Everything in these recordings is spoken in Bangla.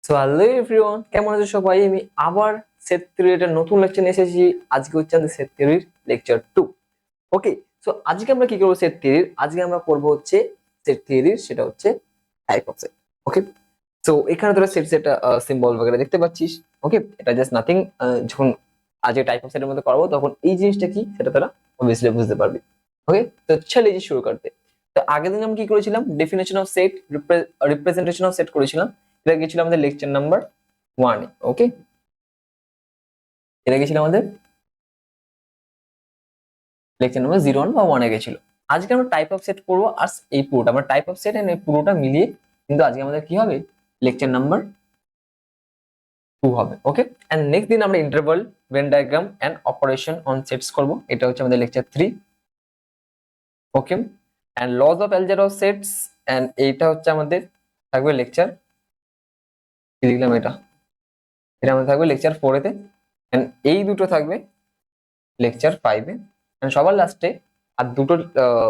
সো হ্যালো এভরিওয়ান, কেমন আছো সবাই? আমি আবার সেট থিওরির একটা নতুন লেকচার নিয়ে এসেছি। আজকে হচ্ছে আমাদের সেট থিওরির লেকচার 2। ওকে, সো আজকে আমরা কি করবো সেট থিওরির? আজকে আমরা করব হচ্ছে সেট থিওরির, সেটা হচ্ছে type of set. Okay, so এখানে তোরা সেট সেট সিম্বল বগেরা দেখতে পাচ্ছিস। ওকে, এটা জাস্ট নাথিং। যখন আজকে টাইপ অফ সেটের মধ্যে করবো তখন এই জিনিসটা কি সেটা তোরা অবভিয়াসলি বুঝতে পারবি। ওকে, তো চলে যে শুরু করতে। তো আগের দিন আমরা কি করেছিলাম? Definition of set, representation of set করেছিলাম। এটা গেছিল আমাদের লেকচার নাম্বার 1। ওকে, এটা গেছিল আমাদের লেকচার নাম্বার 01 বা 1 গেছিল। আজকে আমরা টাইপ অফ সেট করবো, আর এই পুরোটা আমরা টাইপ অফ সেট এন্ড এই পুরোটা মিলিয়ে কিন্তু আজকে আমাদের কি হবে, লেকচার নাম্বার 2 হবে। ওকে, এন্ড নেক্সট দিন আমরা interval, venn diagram and operation on sets করব। এটা হচ্ছে আমাদের lecture 3। Okay, and laws of algebra of sets, and এইটা হচ্ছে আমাদের থাকবে লেকচার, কি লিখলাম এটা, এটা আমাদের থাকবে লেকচার 4 এতে, এন্ড এই দুটো থাকবে লেকচার 5 এ। এন্ড সবার লাস্টে আর দুটো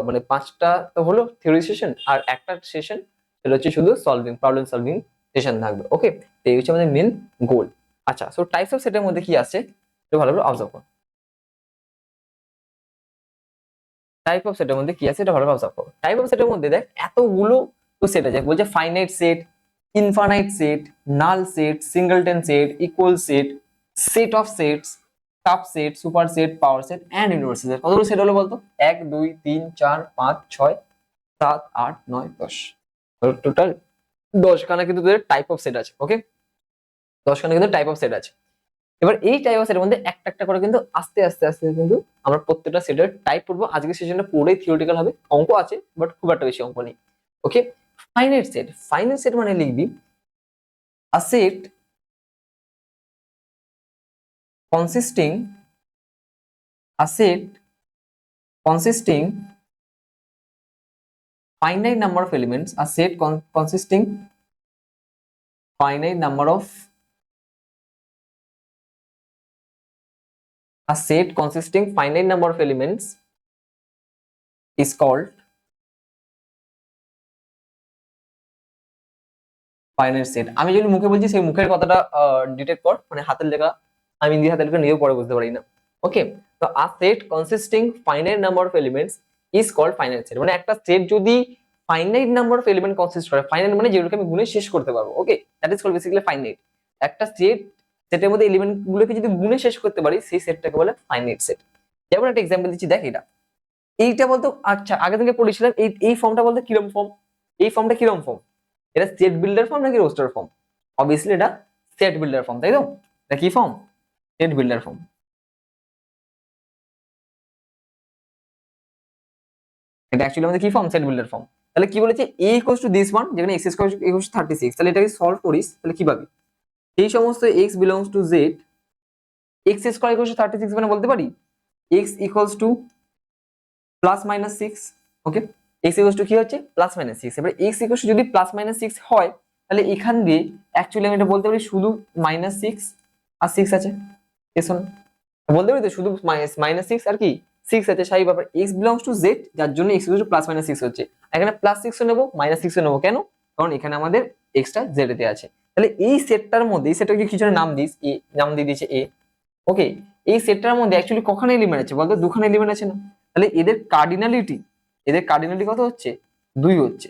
মানে 5টা তো হলো থিওরি সেশন, আর একটা সেশন সেটা হচ্ছে শুধু সলভিং, প্রবলেম সলভিং সেশন থাকবে। ওকে, তো এই হচ্ছে আমাদের মেন গোল। আচ্ছা, সো টাইপস অফ সেটের মধ্যে কি আছে একটু ভালো করে অবজার্ভ করো। টাইপ অফ সেটের মধ্যে কি আছে এটা ভালো করে অবজার্ভ করো। টাইপ অফ সেটের মধ্যে দেখ এতগুলো তো সেট আছে, বলছে finite set, infinite set, null set, singleton set, equal set, set of sets, subset, superset, power set and universal set. কতগুলো সেট হলো বলতো? 1 2 3 4 5 6 7 8 9 10। টোটাল 10 খানা কিন্তু তোদের টাইপ অফ সেট আছে। ওকে, 10 খানা কিন্তু টাইপ অফ সেট আছে। এবার এই টাইপ অফ সেটের মধ্যে একটা একটা করে কিন্তু আস্তে আস্তে আস্তে কিন্তু আমরা প্রত্যেকটা সেটের টাইপ পড়বো। আজকের সেশনটা পুরোই থিওরিটিক্যাল হবে, অঙ্ক আছে বাট খুব একটা বেশি অঙ্ক নেই। Okay, finite set, finite set মানে লিখবি a set consisting, a set consisting finite number of elements, a set consisting finite number of, a set consisting finite number of elements is called finite set. আমি যদি মুখে বলছি সেই মুখের কথাটা ডিটেক্ট কর, মানে হাতের লেখা আমি ইংরেজি হাতের লেখা নিজেও পরে বুঝতে পারি না। ওকে, তো a set consisting finite number of elements is called finite set। মানে একটা সেট যদি finite number of element consist করে, ফাইনাইট মানে যেগুলোকে আমি গুণে শেষ করতে পারবো। Okay, that is called basically finite. একটা সেট, সেটের মধ্যে এলিমেন্ট গুলোকে যদি গুণে শেষ করতে পারি সেই সেটটাকে বলে ফাইনাইট সেট। যেমন একটা এক্সাম্পল দিচ্ছি, দেখ এটা, এইটা বলতো, আচ্ছা আগে থেকে পড়েছিলাম এই এই ফর্মটা বলতে কিরম ফর্ম, এই ফর্মটা কিরম ফর্ম, এটা সেট বিল্ডার ফর্ম নাকি রোস্টার ফর্ম? অবভিয়াসলি এটা সেট বিল্ডার ফর্ম, তাই তো? এটা কি ফর্ম? Set builder form. এটা অ্যাকচুয়ালি আমাদের কি ফর্ম? Set builder form. তাহলে কি বলেছে? a equals to this one, যেখানে x স্কয়ার ইকুয়ালস টু 36, তাহলে এটাকে সলভ করিস তাহলে কি পাবি? এই সমস্ত x belongs to z, x square equals to 36 মানে বলতে পারি x equals to plus minus 6। Okay, x equals to কি হচ্ছে? Plus minus 6। এবারে x ইকুয়ালস টু যদি প্লাস মাইনাস 6 হয় তাহলে এখান দিয়ে অ্যাকচুয়ালি আমি এটা বলতে পারি শুধু মাইনাস 6 আর 6 আছে। এসন বলতে পারি তো শুধু মাইনাস 6 আর কি 6 আছে। সাই ব্যাপার, x বিলংস টু z, যার জন্য x equal to plus minus 6 হচ্ছে। এখানে প্লাস 6 ও নেব, মাইনাস 6 ও নেব, কেন? কারণ এখানে আমাদের x টা z তে আছে। তাহলে এই সেটটার মধ্যে, এই সেটটাকে কিছু নাম দিস, a নাম দিয়ে দিয়েছে a। ওকে, এই সেটটার মধ্যে অ্যাকচুয়ালি কখানা এলিমেন্ট আছে বলতো? দুখানা এলিমেন্ট আছে না? তাহলে এদের কার্ডিনালিটি, এদের কার্ডিনালিটি কত হচ্ছে? 2 হচ্ছে।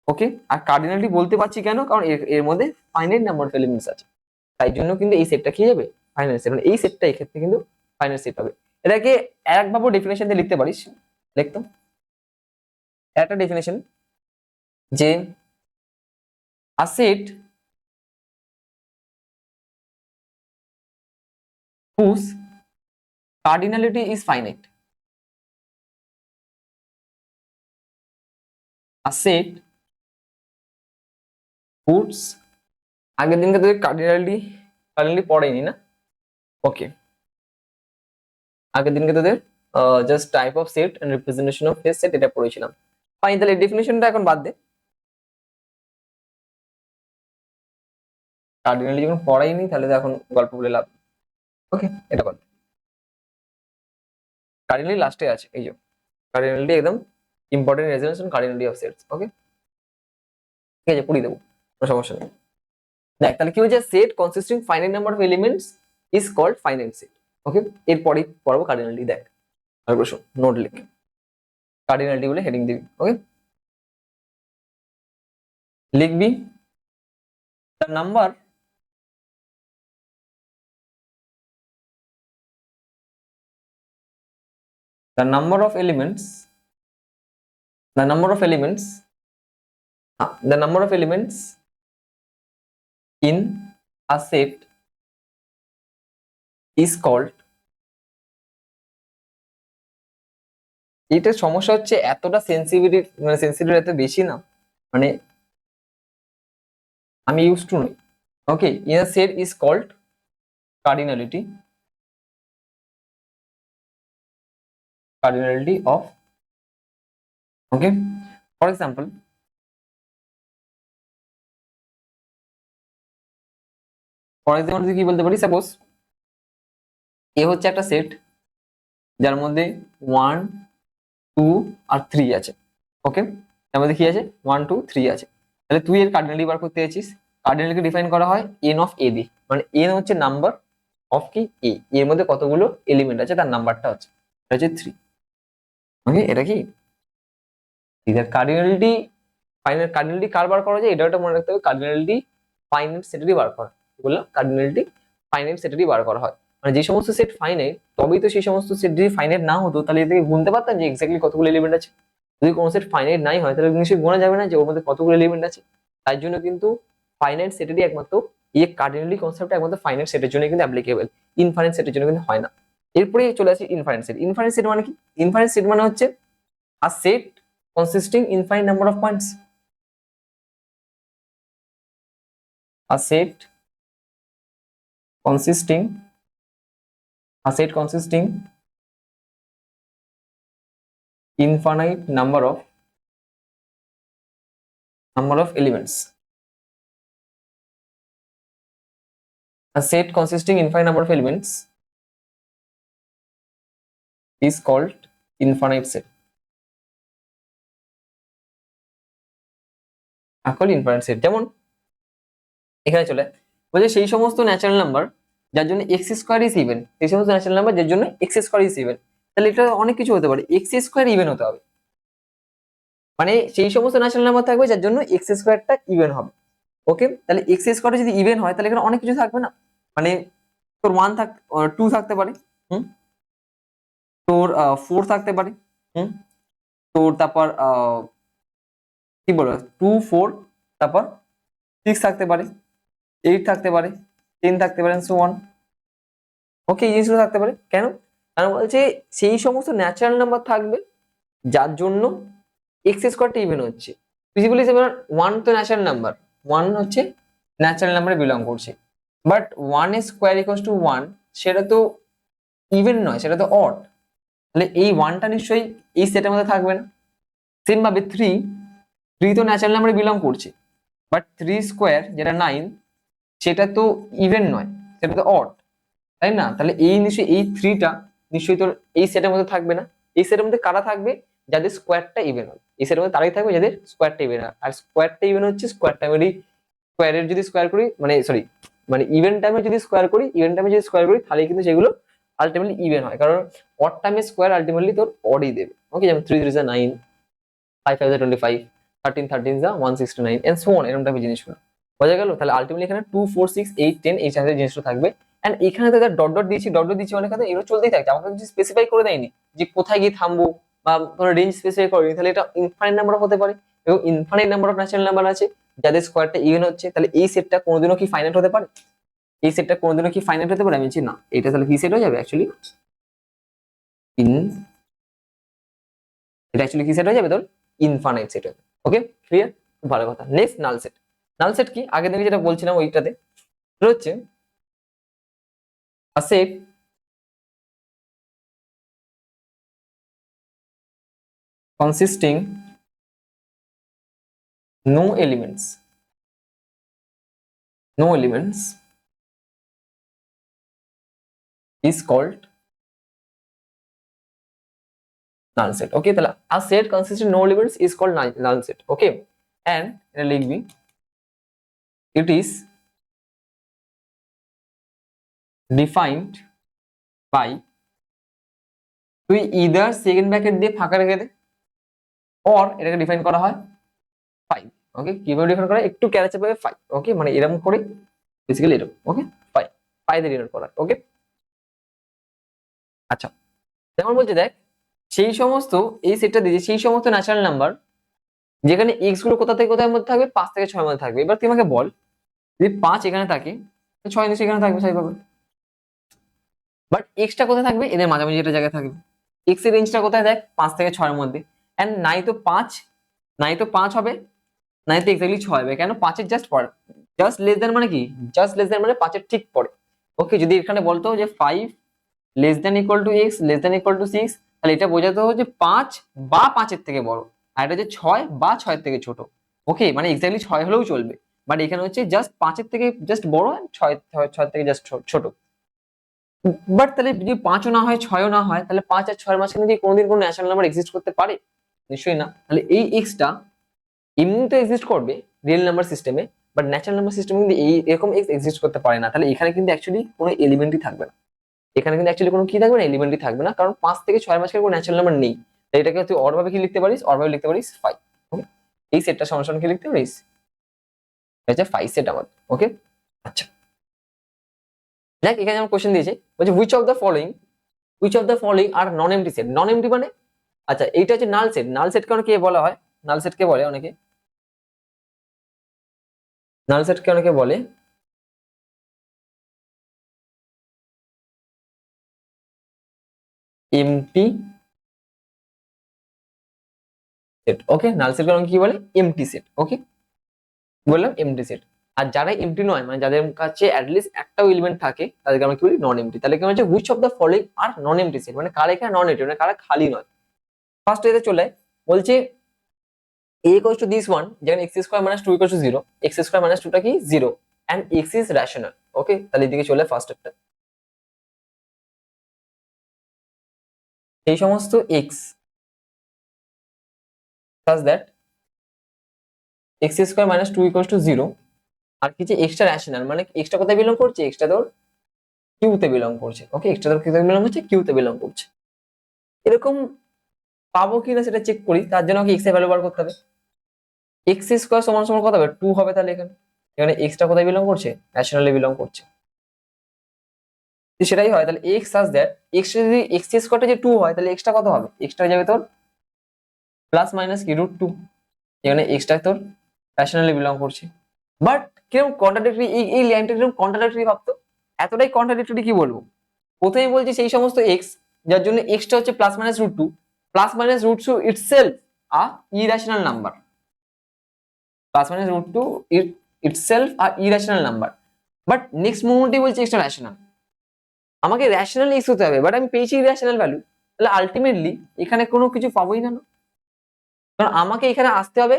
ওকে, আর কার্ডিনালিটি বলতে পারছি কেন? কারণ এর মধ্যে ফাইনাইট নাম্বার অফ এলিমেন্টস আছে, তাই জন্য কিন্তু এই সেটটা কি যাবে? Finite set. মানে এই সেটটা এই ক্ষেত্রে কিন্তু ফাইনাইট সেট হবে। এটাকে একভাবে ডেফিনেশন দিয়ে লিখতে পারিস, লিখতো একটা ডেফিনেশন যে আ set whose cardinality is finite, a set whose, আগের দিনকে তোদের কার্ডিনালিটি কার্ডিনালিটি পড়েনি না? ওকে, আগের দিনকে তোদের just type of set and representation of face set এটা পড়েছিলাম। ফাইন, তাহলে ডেফিনেশনটা এখন বাদ দে, কার্ডিনালিটি যখন পড়াইনি তাহলে তো এখন গল্প বলে লাভ। ওকে, এটা বল, কার্ডিনালিটি লাস্টে আছে, এই যে কার্ডিনালিটি একদম important results on cardinality of sets. Okay, ঠিক আছে, পড়িয়ে দেবো, কোনো সমস্যা নেই। দেখ তাহলে কি হচ্ছে, set consisting finite number of elements is called finite set. Okay, এরপরে পড়বো কার্ডিনালিটি। দেখ আর প্রশ্ন নোট লিখ, কার্ডিনালিটি বলে হেডিং দিবি। ওকে, লিখবি the number the number of elements the number of elements the number of elements in a set is called, এটা সমস্যা হচ্ছে এতটা সেন্সিটিভ এত বেশি না, মানে আমি ইউজ টু নই। Okay, in a set is called cardinality of, okay, for example তুই কি বলতে পারি, সাপোজ এ হচ্ছে একটা সেট যার মধ্যে 1 2 আর 3 আছে। ওকে, তার মধ্যে কি আছে 1 2 3 আছে। তাহলে তুই এর কার্ডিনালিটি বার করতে চাইছিস। কার্ডিনালিটি ডিফাইন করা হয় n অফ a দিয়ে, মানে n হচ্ছে নাম্বার অফ কি a, এর মধ্যে কতগুলো এলিমেন্ট আছে তার নাম্বারটা হচ্ছে 3। ওকে, এটা কি কার্ডিনালিটি কার্ডিনালিটি কার বার করা যায়, এটা একটা মনে রাখতে হবে। কার্ডিনালিটি ফাইনাইট সেটেরই বার করা, বললাম কার্ডিনালিটি ফাইনাইট সেটেরই বার করা হয়। মানে যে সমস্ত সেট ফাইনাইট, তবেই তো সেই সমস্ত সেট যদি ফাইনাইট না হতো তাহলে এদিকে গুনতে পারতাম যে এক্স্যাক্টলি কতগুলো এলিমেন্ট আছে। যদি কোনো সেট ফাইনাইট নাই হয় তাহলে নিশ্চয়ই গোনা যাবে না যে ওর মধ্যে কতগুলো এলিমেন্ট আছে। তাই জন্য কিন্তু ফাইনাইট সেটেরই একমাত্র এই কার্ডিনালিটি কনসেপ্ট একমাত্র ফাইনাইট সেটের জন্য কিন্তু অ্যাপ্লিকেবল, ইনফাইনাইট সেটের জন্য কিন্তু হয় না। এরপরে চলে আসি ইনফাইনাইট সেট। ইনফাইনাইট সেট মানে কি? ইনফাইনাইট সেট মানে হচ্ছে আ set consisting infinite number of points, a set consisting infinite number of elements, a set consisting infinite number of elements is called infinite set, infinite set. যেমন এখানে চলে বলছে সেই সমস্ত ন্যাচারাল নাম্বার যার জন্য এক্স স্কোয়ার ইজ ইভেন, সেই সমস্ত ন্যাচারাল নাম্বার যার জন্য এক্স স্কোয়ার ইজ ইভেন। তাহলে এটা অনেক কিছু হতে পারে, এক্স স্কোয়ার ইভেন হতে হবে, মানে সেই সমস্ত ন্যাচারাল নাম্বার থাকবে যার জন্য এক্স স্কোয়ারটা ইভেন হবে। ওকে, তাহলে এক্স স্কোয়ারটা যদি ইভেন হয় তাহলে এখানে অনেক কিছু থাকবে না, মানে তোর 2 থাকতে পারে, তোর 4 থাকতে পারে, তোর তারপর কি বলবো 2 4 তারপর 6 থাকতে পারে, 8 থাকতে পারে, 10 থাকতে পারে, সো অন। ওকে, এই জিনিসগুলো থাকতে পারে। কেন? কারণ বলছে সেই সমস্ত ন্যাচারাল নাম্বার থাকবে যার জন্য এক্স স্কোয়ারটা ইভেন হচ্ছে। তুই বলিস এবার 1 তো ন্যাচারাল নাম্বার, 1 হচ্ছে ন্যাচারাল নাম্বারে বিলং করছে, বাট 1 স্কোয়ার ইকুয়ালস টু 1 সেটা তো ইভেন নয়, সেটা তো অড। তাহলে এই 1টা নিশ্চয়ই এই সেটের মধ্যে থাকবে না। সেম ভাবে 3 তো ন্যাচারাল নাম্বারে বিলং করছে, বাট 3 স্কোয়ার যেটা 9 সেটা তো ইভেন নয়, সেটা তো অড, তাই না? তাহলে এই নিশ্চয়ই এই 3টা নিশ্চয়ই তোর এই সেটের মধ্যে থাকবে না। এই সেটের মধ্যে কারা থাকবে? যাদের স্কোয়ারটা ইভেন হয়, এই সেটের মধ্যে তারাই থাকবে যাদের স্কোয়ারটা ইভেন হয়। আর স্কোয়ারটা ইভেন হচ্ছে স্কোয়ার টাইমেরই, স্কোয়ারের যদি স্কোয়ার করি মানে ইভেন টাইমে যদি স্কোয়ার করি, তাহলে কিন্তু সেগুলো আলটিমেটলি ইভেন হয়, কারণ অড টাইমে স্কোয়ার আলটিমেটলি তোর অডই দেবে। ওকে, যেমন 3 3 9, 5 5 25, 13 13 169 এন্ড সো অন, এরকম টাইপের জিনিসগুলো বোঝা গেল। তাহলে আলটিমেটলি এখানে 2 4 6 8 10 এই চারটে জিনিসটা থাকবে। এন্ড এখানে তো ডট ডট দিয়েছি অনেক কথা এগুলো চলতেই থাকছে, আমাকে কিছু স্পেসিফাই করে দেয়নি যে কোথায় গিয়ে থামবো বা কোনো রেঞ্জ স্পেসিফাই করেনি। তাহলে এটা ইনফাইনাইট নাম্বার হতে পারে এবং infinite number of natural number আছে যাদের স্কোয়ারটা ইভেন হচ্ছে। তাহলে এই সেটটা কোনোদিনও কি ফাইনাইট হতে পারে? আমি বলছি না, এটা তাহলে কি সেট হয়ে যাবে অ্যাকচুয়ালি এটা অ্যাকচুয়ালি কি সেট হয়ে যাবে তোর ইনফাইনাইট সেট হবে। ওকে, ক্লিয়ার? ভালো কথা। Next null set. Null set কি? আগে থেকে যেটা বলছিলাম ওইটাতে হচ্ছে a set consisting no elements is called null set. Okay, তাহলে a set consisting no elements is called null set. Okay, and এটা লিখবি it is ডিফাইন্ড বাই, তুই ইদার সেকেন্ড ব্র্যাকেট দিয়ে ফাঁকা রেখে দে, অর এটাকে ডিফাইন করা হয় 5। ওকে, কিভাবে ডিফাইন করা হয় একটু ক্যারেচে পাবে 5। ওকে, মানে এরকম করে বেসিক্যালি এরকম। ওকে, 5 5 দিয়ে ডিনোট করা। ওকে, আচ্ছা, যেমন বলছে দেখ, সেই সমস্ত এই সেটটা দিয়েছে সেই সমস্ত ন্যাচারাল নাম্বার যেখানে এক্স গুলো কোথা থেকে কোথায় মধ্যে থাকবে, 5 থেকে 6 মধ্যে থাকবে। এবার তুই আমাকে বল, যদি 5 এখানে থাকে 6 নিশ্চয়ই এখানে থাকবে স্বাভাবিকভাবে, বাট এক্সটা কোথায় থাকবে, এদের মাঝামাঝি একটা জায়গায় থাকবে। এক্স এর রেঞ্জটা কোথায় দেখ, 5 থেকে 6 এর মধ্যে। এন্ড নাই তো 5 হবে, নাই তো এক্স্যাক্টলি 6 হবে। কেন, 5 এর জাস্ট পরে, জাস্ট লেস দ্যান মানে কি, জাস্ট লেস দ্যান মানে 5 এর ঠিক পরে। ওকে, যদি এখানে বলতো যে 5 less than equal to x less than equal to 6, তাহলে এটা বোঝাতে হবে যে 5 বা 5 এর থেকে বড়, আর এটা যে 6 বা 6 এর থেকে ছোট। ওকে, মানে এক্স্যাক্টলি 6 হলেও চলবে, বাট এখানে হচ্ছে জাস্ট 5 এর থেকে জাস্ট বড়, 6 থেকে জাস্ট ছোট। বাট তাহলে যদি 5ও না হয় 6ও না হয়, তাহলে 5 আর 6 এর মাঝখানে কি কোনোদিন কোনো ন্যাচারাল নাম্বার এক্সিস্ট করতে পারে? নিশ্চয়ই না। তাহলে এই এক্সটা এমনিতে এক্সিস্ট করবে রিয়েল নাম্বার সিস্টেমে, বাট ন্যাচারাল নাম্বার সিস্টেমে কিন্তু এই এরকম এক্স এক্সিস্ট করতে পারে না। তাহলে এখানে কিন্তু অ্যাকচুয়ালি কোনো এলিমেন্টই থাকবে না, এখানে কিন্তু অ্যাকচুয়ালি কোনো কি থাকবে না, এলিমেন্টই থাকবে না, কারণ 5 থেকে 6 এর মাঝখানে কোনো ন্যাচারাল নাম্বার নেই। তাই এটাকে তুই অর ভাবে কি লিখতে পারিস, অর ভাবে লিখতে পারিস 5। ওকে, এই সেটটা সমান কি লিখতে পারিস, এটা হচ্ছে 5 সেট আমাদের। ওকে, আচ্ছা, দেখ এখানে যেমন কোশ্চেন দিয়েছে, বলছে which of the following R non MT set. Non MT মানে, আচ্ছা এইটা হচ্ছে নাল সেট। নাল সেট কে বলা হয়, নাল সেট কে বলে অনেকে, নাল সেট কে অনেকে বলে এমটি সেট। ওকে, নাল সেট কে অনেকে কি বলে, এমটি সেট। ওকে, বললাম এমটি সেট। আর যারা এমটি নয়, মানে যাদের কাছে অ্যাটলিস্ট একটাও এলিমেন্ট থাকে, তাদেরকে আমরা কি বলি, নন এমটি। তাহলে কি হচ্ছে which of the following R non MT set, মানে কারা এখানে নন এমটি, মানে কারা খালি নয়। ফার্স্ট এতে চলে বলছে a equals to this one, যেখানে x square minus 2 equals to 0, x square minus 2 টা কি 0, and x is rational. ওকে, তাহলে এদিকে চলে ফার্স্ট একটা, এই সমস্ত x such that x square minus 2 equals to 0, আর কিছু এক্সট্রা রেশনাল, মানে এক্সট্রা কোথায় বিলং করছে, এক্সট্রা তোর কিউ তে বিলং করছে। ওকে, এক্সট্রা তোর কিউতে বিলং করছে, কিউ তে বিলং করছে। এরকম পাবো কিনা সেটা চেক করি, তার জন্য কি এক্স এর ভ্যালু বার করতে হবে। এক্স স্কোয়ার সমান সমান কত হবে, 2 হবে। তাহলে এখানে এখানে এক্সট্রা কোথায় বিলং করছে, রেশনালে বিলং করছে। সেটাই হয়, তাহলে এক্স সাজ দ্যাট এক্স যদি এক্স স্কোয়ারটা যে 2 হয়, তাহলে এক্সট্রা কত হবে, এক্সট্রা হয়ে যাবে তোর প্লাস মাইনাস কি √2, এখানে এক্সট্রা তোর রেশনালি বিলং করছে। বাট কিরকম কন্ট্রাডিক্টরি, এই লাইনটা কিরকম কন্ট্রাডিক্টরি ভাবতো, এতটাই কন্ট্রাডিক্টরি কি বলবো। প্রথমে বলছি সেই সমস্ত এক্স যার জন্য এক্সটা হচ্ছে plus minus √2, plus minus √2 itself a irrational number, plus minus √2 itself a irrational number. But next মুভমেন্টে বলছে এক্সট্রা রেশনাল, আমাকে রেশনাল এক্স হতে হবে, বাট আমি পেয়েছি ইরেশনাল ভ্যালু। তাহলে আলটিমেটলি এখানে কোনো কিছু পাবোই না, কারণ আমাকে এখানে আসতে হবে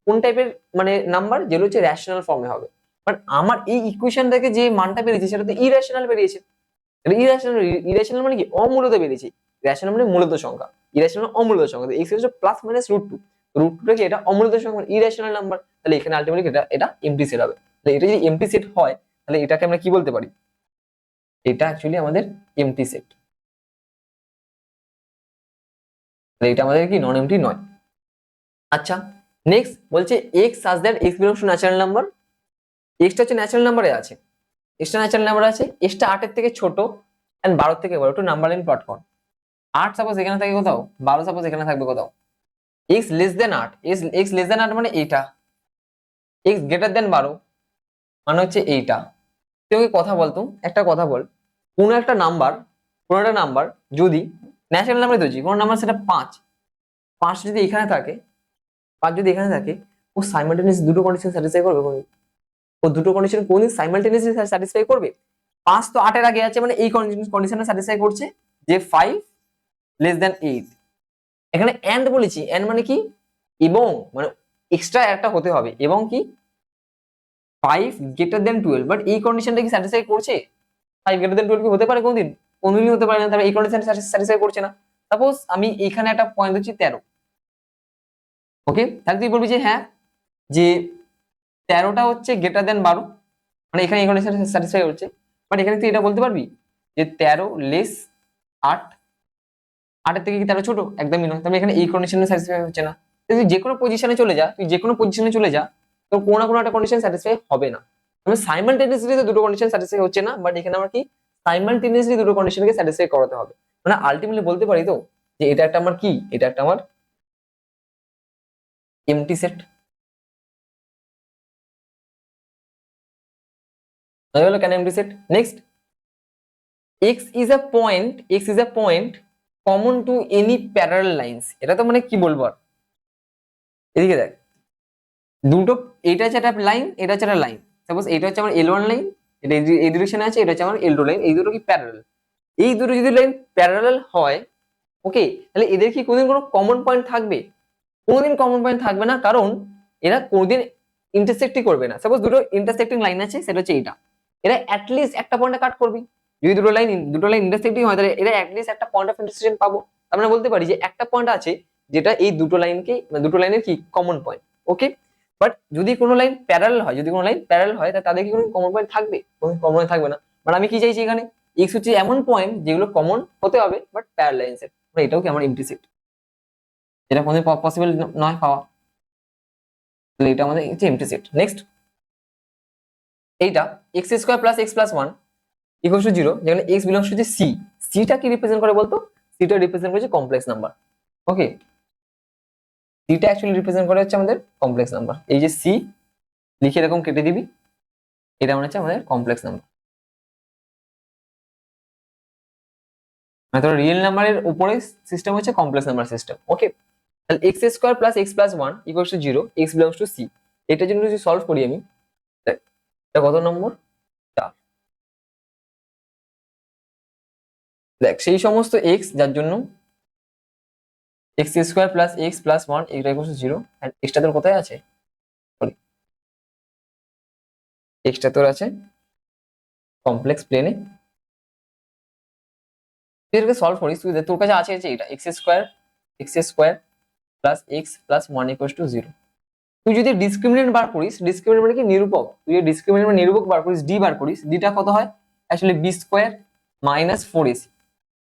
কোন টাইপের মানে নাম্বার, যেগুলো হচ্ছে রেশনাল ফর্মে হবে। বাট আমার এই ইকুয়েশন থেকে যে মানটা বেরিয়েছে সেটা তো ইরেশনাল বেরিয়েছে। ইরেশনাল, ইরেশনাল মানে কি, অমূলত বেরিয়েছে। রেশনাল মানে মূলত সংখ্যা, ইরেশনাল অমূলত সংখ্যা। তো এক্স হচ্ছে প্লাস মাইনাস √2, √2 কি এটা অমূলত সংখ্যা, ইরেশনাল নাম্বার। তাহলে এখানে আলটিমেটলি এটা এমটি সেট হবে। তাহলে এটা যদি এমটি সেট হয়, তাহলে এটাকে আমরা কি বলতে পারি, এটা অ্যাকচুয়ালি আমাদের এমটি সেট। তাহলে এটা আমাদের কি নন এমটি নয়। আচ্ছা, নেক্সট বলছে x such that x belongs to natural number. Extra হচ্ছে ন্যাচারাল নাম্বারে আছে, এক্সটা ন্যাচারাল নাম্বার আছে, এক্সটা 8 এর থেকে ছোট এন্ড 12 থেকে বড়। একটু নাম্বার লাইন প্লট কর। 8 সাপোজ এখানে থাকে কোথাও, 12 সাপোজ এখানে থাকবে কোথাও। X less than 8, x less than 8 মানে এইটা, এক্স গ্রেটার দেন 12 মানে হচ্ছে এইটা। তুই ওকে কথা বলতো, একটা কথা বল, কোনো একটা নাম্বার যদি ন্যাচারাল নাম্বার ধরছি, কোনো নাম্বার সেটা 5 যদি এখানে থাকে, 5 যদি এখানে থাকে, ও সাইমালটেনিয়াস দুটো কন্ডিশন স্যাটিসফাই করবে কোনদিন? ও দুটো কন্ডিশন কোনদিন সাইমালটেনিয়াসলি স্যাটিসফাই করবে? 5 তো 8 এর আগে আছে, মানে এই কন্ডিশনটা স্যাটিসফাই করছে যে 5 লেস দ্যান 8। এখানে এন্ড বলেছি, এন্ড মানে কি, এবং মানে এক্সট্রা একটা হতে হবে, এবং কি 5 গ্রেটার দেন 12। বাট এই কন্ডিশনটা কি স্যাটিসফাই করছে? 5 গ্রেটার দেন 12 কি হতে পারে কোনদিন? কোনদিনই হতে পারে না। তাহলে এই কন্ডিশন স্যাটিসফাই করছে না। সাপোজ আমি এখানে একটা পয়েন্ট দিচ্ছি 13। ওকে, তাহলে তুই বলবি যে হ্যাঁ, যে 13টা হচ্ছে গ্রেটার দেন 12, মানে এখানে এই কন্ডিশন স্যাটিসফাই হচ্ছে। বাট এখানে তুই এটা বলতে পারবি যে 13 লেস 8, 8-এর থেকে কি 13 ছোট? একদমই নয়। তাহলে এখানে এই কন্ডিশনে স্যাটিসফাই হচ্ছে না। তুই যে কোনো পজিশনে চলে যা, তুই যে কোনো পজিশনে চলে যা, তো কোনো না কোনো একটা কন্ডিশন স্যাটিসফাই হবে না। আমি সাইমালটেনিয়াসলি দুটো কন্ডিশন স্যাটিসফাই হচ্ছে না, বাট এখানে আমার কি সাইমালটেনিয়াসলি দুটো কন্ডিশনকে স্যাটিসফাই করাতে হবে। মানে আলটিমেটলি বলতে পারি তো যে এটা একটা আমার কি, এটা একটা আমার এমটি সেট। হয়ে গেল কেন MT set. Next, x is a point common to any parallel lines। এটা তো মানে কি বলবো আর, এদিকে দেখ, দুটো, এটা হচ্ছে একটা লাইন, এটা হচ্ছে একটা লাইন। সাপোজ এটা হচ্ছে আমার L1 লাইন, এটা এই ডিরেকশনে আছে, এটা হচ্ছে আমার L2 লাইন। এই দুটো কি প্যারালাল? এই দুটো যদি লাইন প্যারালাল হয়, ওকে, তাহলে এদের কি কোনোদিন কোনো কমন পয়েন্ট থাকবে? কোনোদিন কমন পয়েন্ট থাকবে না, কারণ এরা কোনোদিন ইন্টারসেক্টই করবে না। সাপোজ দুটো ইন্টারসেক্টিং লাইন আছে, সেটা হচ্ছে এইটা, এরা অ্যাটলিস্ট একটা পয়েন্টে কাট করবে। যদি দুটো লাইন ইন্টারসেক্টিং হয়, তাহলে এরা অ্যাটলিস্ট একটা পয়েন্ট অফ ইন্টারসেকশন পাবো। আমরা বলতে পারি যে একটা পয়েন্ট আছে যেটা এই দুটো লাইনকে, দুটো লাইনের কি কমন পয়েন্ট, ওকে। বাট যদি কোনো লাইন প্যারালাল হয়, তাহলে তাদের কি কোনো কমন পয়েন্ট থাকবে? কোনো কমন থাকবে না। বাট আমি কি চাইছি এখানে, এক্স হচ্ছে এমন পয়েন্ট যেগুলো কমন হতে হবে বাট প্যারালাল লাইনসের, এটাও কি আমার ইন্টারসেক্ট, এটা কোনোদিন পসিবল নয় পাওয়া। তাহলে এটা আমাদের এমটি সেট। নেক্সট, এইটা x square plus X plus one equal to 0, যেখানে এক্স বিলংস টু সি। সিটা কি রিপ্রেজেন্ট করে বলতো? সিটা রিপ্রেজেন্ট করছে কমপ্লেক্স নাম্বার, ওকে। সিটা অ্যাকচুয়ালি রিপ্রেজেন্ট করে হচ্ছে আমাদের কমপ্লেক্স নাম্বার। এই যে সি লিখে এরকম কেটে দিবি, এটা মনে হচ্ছে আমাদের কমপ্লেক্স নাম্বার। মানে তোর রিয়েল নাম্বারের উপরে সিস্টেম হচ্ছে কমপ্লেক্স নাম্বার সিস্টেম, ওকে। তাহলে X square plus X plus one equal to 0, X belongs to C. এটার জন্য যদি সলভ করি আমি, দেখ, এটা কত নম্বর? 4। দেখ, সেই সমস্ত এক্স যার জন্য x square plus X plus one এটা ইকুয়াল টু 0, এন্ড এক্সটা তোর কোথায় আছে? সরি, এক্সটা তোর আছে কমপ্লেক্স প্লেনে। তুই এটাকে সলভ করিস, তুই তোর কাছে আছে যে এটা x square plus X plus one equal to 0। তুই যদি ডিসক্রিমিনেন্ট বার করিস, ডিসক্রিমিনেন্ট মানে কি নিরূপক, তুই যদি ডিসক্রিমিনেন্ট মানে নিরূপক বার করিস, ডি বার করিস, ডিটা কত হয়? Actually B square minus 4ac।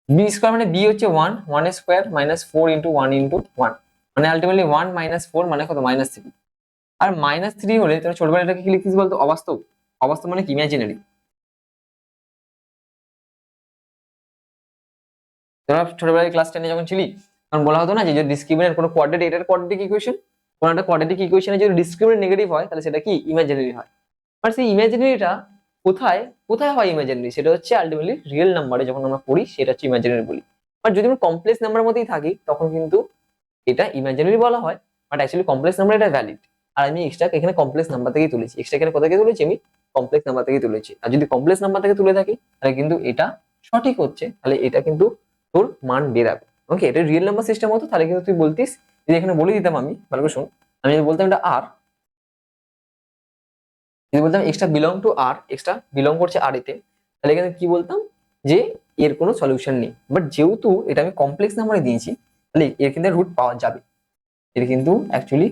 B square মানে বি হচ্ছে 1, 1 স্কোয়ার মাইনাস 4 ইন্টু 1 ইন্টু 1, মানে আলটিমেটলি 1 মাইনাস 4 মানে কত? -3। আর -3 হলে তোরা ছোটবেলায় এটাকে কি লিখতিস বলতো? অবাস্তব। অবাস্তব মানে কি? ইমাজিনারি। তোরা ছোটবেলায় ক্লাস 10 যখন ছিলি, তখন বলা হতো না যে যদি ডিসক্রিমিনেন্ট কোনো কোয়াড্রেটিক, এটার কোয়াড্রেটিক ইকুয়েশন, কোনো একটা কোয়াড্রেটিক ইকুয়েশনে যদি ডিসক্রিমিনেন্ট নেগেটিভ হয়, তাহলে সেটা কি? ইমাজিনারি হয়। আর সেই ইমাজিনারিটা কোথায় কোথায় হয় ইমাজিনারি? সেটা হচ্ছে আলটিমেটলি রিয়েল নাম্বারে যখন আমরা পড়ি, সেটা হচ্ছে ইমাজিনারি বলি। বাট যদি আমরা কমপ্লেক্স নাম্বারের মধ্যেই থাকি, তখন কিন্তু এটা ইমাজিনারি বলা হয়, বাট অ্যাকচুয়ালি কমপ্লেক্স নাম্বার এটা ভ্যালিড। আর আমি এক্সট্রা এখানে কমপ্লেক্স নাম্বার থেকেই তুলেছি, এক্সট্রা এখানে কোথা থেকে তুলেছি? আমি কমপ্লেক্স নাম্বার থেকেই তুলেছি। আর যদি কমপ্লেক্স নাম্বার থেকে তুলে থাকি, তাহলে কিন্তু এটা সঠিক হচ্ছে, তাহলে এটা কিন্তু তোর মান বেরাবে, ওকে। এটা রিয়েল নাম্বার সিস্টেম হতো, তাহলে কিন্তু তুই বলতিস, যদি এখানে বলে দিতাম আমি, ভালো করে শোন, আমি যদি বলতাম এটা আর, যদি বলতাম extra belong to R, extra belong করছে আর এতে, তাহলে এখানে কি বলতাম? যে এর কোনো সলিউশন নেই। বাট যেহেতু এটা আমি কমপ্লেক্স নাম্বারে দিয়েছি, তাহলে এর কিন্তু রুট পাওয়া যাবে, এর কিন্তু অ্যাকচুয়ালি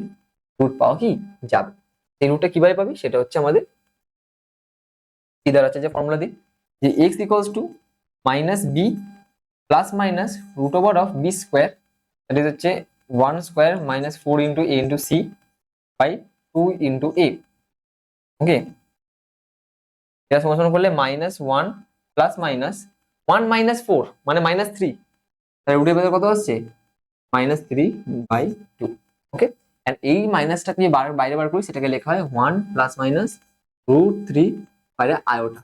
রুট পাওয়া কি যাবে। এই রুটটা কিভাবে পাবি? সেটা হচ্ছে আমাদের কি দাঁড়াচ্ছে, যে ফর্মুলা দিই, যে x equals to minus b plus minus root over of b square, that is হচ্ছে 1 square minus 4 into a into c by 2 into a, okay. এটা সমাধান করলে -1 প্লাস মাইনাস 1 মাইনাস 4 মানে -3, তাহলে রুটের ভেতরে কত আসছে? -3/2, ওকে। এন্ড এই মাইনাসটা নিয়ে বাইরে বার করি, সেটাকে লেখা হয় 1 প্লাস মাইনাস √3 বাইরে আয়োটা।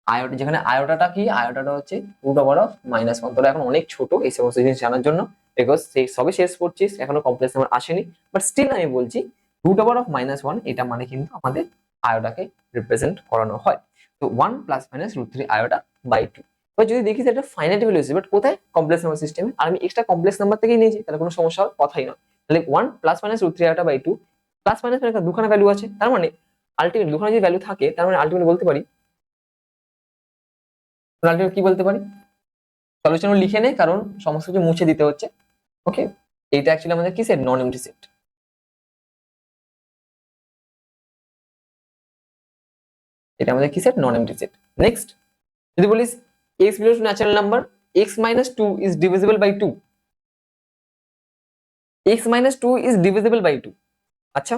আয়োটা, যেখানে আয়োটাটা কি? আয়োটাটা হচ্ছে রুট ওভার অফ -1। তোরা এখন অনেক ছোট এই সমস্ত জিনিস জানার জন্য, বিকজ সেই সবে শেষ করছিস, এখনো কমপ্লেক্স নাম্বার আসেনি। বাট স্টিল আমি বলছি, রুট ওভার অফ -1 এটা মানে কিন্তু আমাদের আয়োটাকে রিপ্রেজেন্ট করানো হয়। তো 1 প্লাস মাইনাস √3 আয়োটা বাই 2। এবার যদি দেখিস এটা ফাইনাইট ভ্যালু আছে, বাট কোথায়? কমপ্লেক্স নাম্বার সিস্টেমে। আর আমি এক্সট্রা কমপ্লেক্স নাম্বার থেকেই নিয়েছি, তাহলে কোনো সমস্যা হওয়ার কথাই নয়। তাহলে 1 plus minus √3 iota by 2, plus minus মানে দুখানা ভ্যালু আছে, তার মানে আলটিমেট দুখানা যদি ভ্যালু থাকে, তার মানে আলটিমেট বলতে পারি, আলটিমেট কি বলতে পারি? সলিউশন লিখে নে, কারণ সমস্ত কিছু মুছে দিতে হচ্ছে, ওকে। এইটা অ্যাকচুয়ালি আমাদের কি সেট? নন এমটি সেট। এটা আমাদের কি সেট? নন এমটি সেট। নেক্সট যদি বলিস x belongs to natural number x minus 2 is divisible by 2, x minus 2 is divisible by 2। আচ্ছা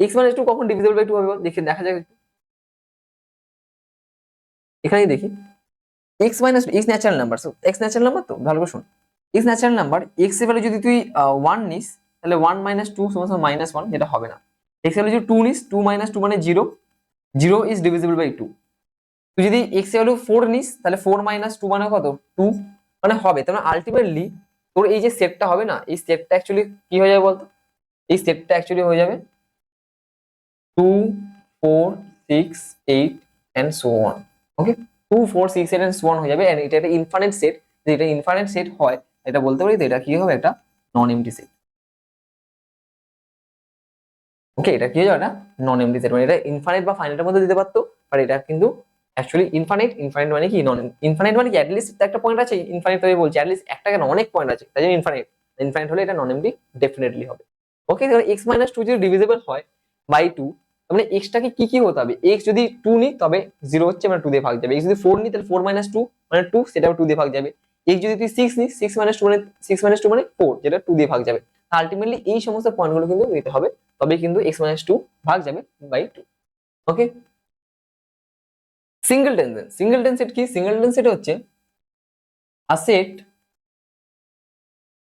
x minus 2 কখন divisible by 2 হবে? দেখি দেখা যাক এখানেই দেখি। x minus x natural number, so x natural number তো ভালো করে শোন। x ন্যাচারাল নাম্বার x এর ভ্যালু যদি তুই 1 নিস তাহলে 1 minus 2 সমান সমান -1, যেটা হবে না। x এর ভ্যালু যদি 2 নিস 2 minus 2 মানে 0, 0 is divisible by 2। তুই যদি x এর ভ্যালু 4 নিস তাহলে 4 minus 2 মানে কত? 2 মানে হবে। তার মানে আলটিমেটলি তোর এই যে সেটটা হবে না, এই সেটটা অ্যাকচুয়ালি কি হয়ে যাবে বলতো? এই সেটটা অ্যাকচুয়ালি হয়ে যাবে 2 4 6 8 and so on। Okay, 2 4 6 8 and so on হয়ে যাবে। এন্ড এটা একটা ইনফাইনাইট সেট। যদি এটা ইনফাইনাইট সেট হয় এটা বলতে পারি তো এটা কি হবে? একটা নন এমটি সেট। ওকে, এটা কি হয়ে যাবে? একটা নন এমটি সেট। মানে এটা ইনফাইনাইট বা ফাইনাইটের মধ্যে দিতে পারতো, বাট এটা কিন্তু অ্যাকচুয়ালি ইনফাইনাইট। ইনফাইনাইট মানে কি? নন ইনফাইনাইট মানে কি অ্যাটলিস্ট একটা পয়েন্ট আছে। ইনফাইনাইট আমি বলছি অ্যাটলিস্ট একটা কেন অনেক পয়েন্ট আছে, তাই জন্য ইনফাইনাইট। ইনফাইনাইট হলে এটা নন এমটি ডেফিনেটলি হবে। ওকে, তাহলে x minus 2 যদি ডিভিজিবল হয় বাই 2, তার মানে x টাকে কি কি হতে হবে? x যদি 2 নি তবে 0 হচ্ছে, মানে 2 দিয়ে ভাগ যাবে। x যদি 4 নি তাহলে 4 minus 2 মানে 2, সেটাও 2 দিয়ে ভাগ যাবে। x যদি তুই 6 নি 6 minus 2 মানে 6 minus 2 মানে 4, যেটা 2 দিয়ে ভাগ যাবে। আলটিমেটলি এই সমস্ত পয়েন্টগুলো কিন্তু নিতে হবে, তবে কিন্তু x minus 2 ভাগ যাবে by 2। Okay, singleton set. Singleton set কি? সিঙ্গেলটন সেট হচ্ছে a set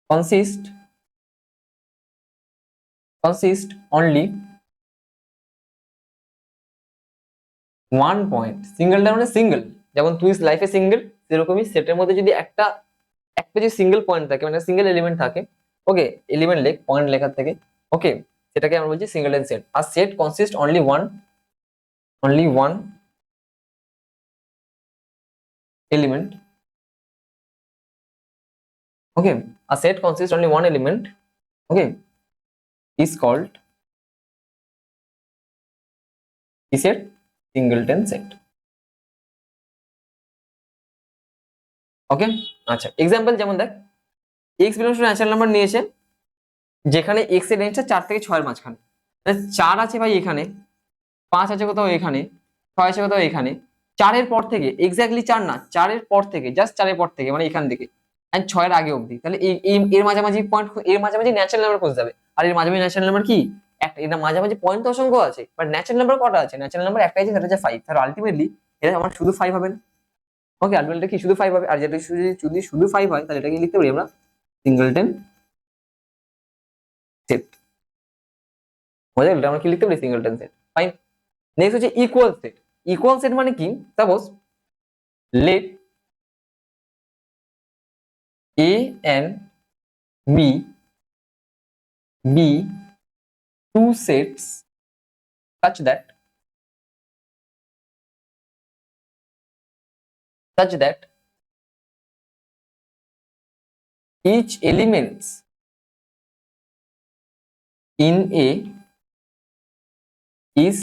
consist only one point। সিঙ্গেলটা মানে সিঙ্গেল, যেমন তুই লাইফে সিঙ্গেল, সেরকমই সেটের মধ্যে যদি একটা যদি সিঙ্গেল পয়েন্ট থাকে, মানে সিঙ্গেল এলিমেন্ট থাকে। ওকে, এলিমেন্ট লেখ, পয়েন্ট লেখার থেকে। ওকে, সেটাকে আমরা বলছি সিঙ্গেলটন সেট। আর set consist only one element। okay, a set consists only one element, okay, is called set singleton set। ওকে, আচ্ছা এক্সাম্পল যেমন দেখ x belongs to natural number নিয়েছে যেখানে x এর রেঞ্জটা 4 থেকে 6 এর মাঝখানে। 4 আছে ভাই এখানে, 5 আছে কোথাও এখানে, 6 আছে কোথাও এখানে। 4 এর পর থেকে, এক্স্যাক্টলি 4 না, 4 এর পর থেকে, জাস্ট 4 এর পর থেকে মানে এখান থেকে এন্ড 6 এর আগে অবধি। তাহলে এর মাঝামাঝি পয়েন্ট, এর মাঝামাঝি ন্যাচারাল নাম্বার খুঁজতে হবে। আর এর মাঝামাঝি ন্যাচারাল নাম্বার কি? একটা। এটা মাঝামাঝি পয়েন্ট তো অসংখ্য আছে, বাট ন্যাচারাল নাম্বার কটা আছে? ন্যাচারাল নাম্বার একটাই আছে, সেটা হচ্ছে 5। তাহলে আলটিমেটলি এটা আমার শুধু 5 হবে না। ওকে, আলটিমেটলি কি শুধু 5 হবে? আর যেটা যদি শুধু 5 হয় তাহলে এটাকে লিখতে পারি আমরা সিঙ্গেলটন সেট। বুঝা গেল? আমরা কি লিখতে পারি? Singleton set. ফাইন। নেক্সট হচ্ছে ইকুয়াল সেট। ইকুয়াল সেট মানে কি? Suppose let a and b be two sets such that each elements in a is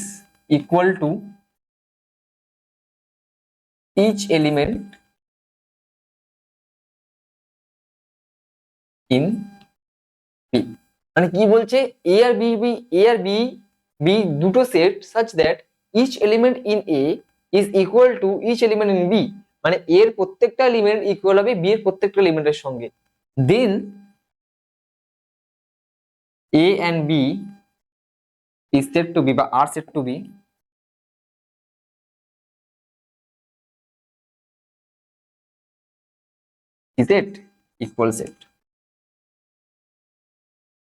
equal to each element in b। মানে কি বলছে? a আর b দুটো set such that each element in a is equal to each element in b। মানে a এর প্রত্যেকটা এলিমেন্ট ইকুয়াল হবে b এর প্রত্যেকটা এলিমেন্টের সঙ্গে। দেন a and b is said to be বা are said to be set equal set।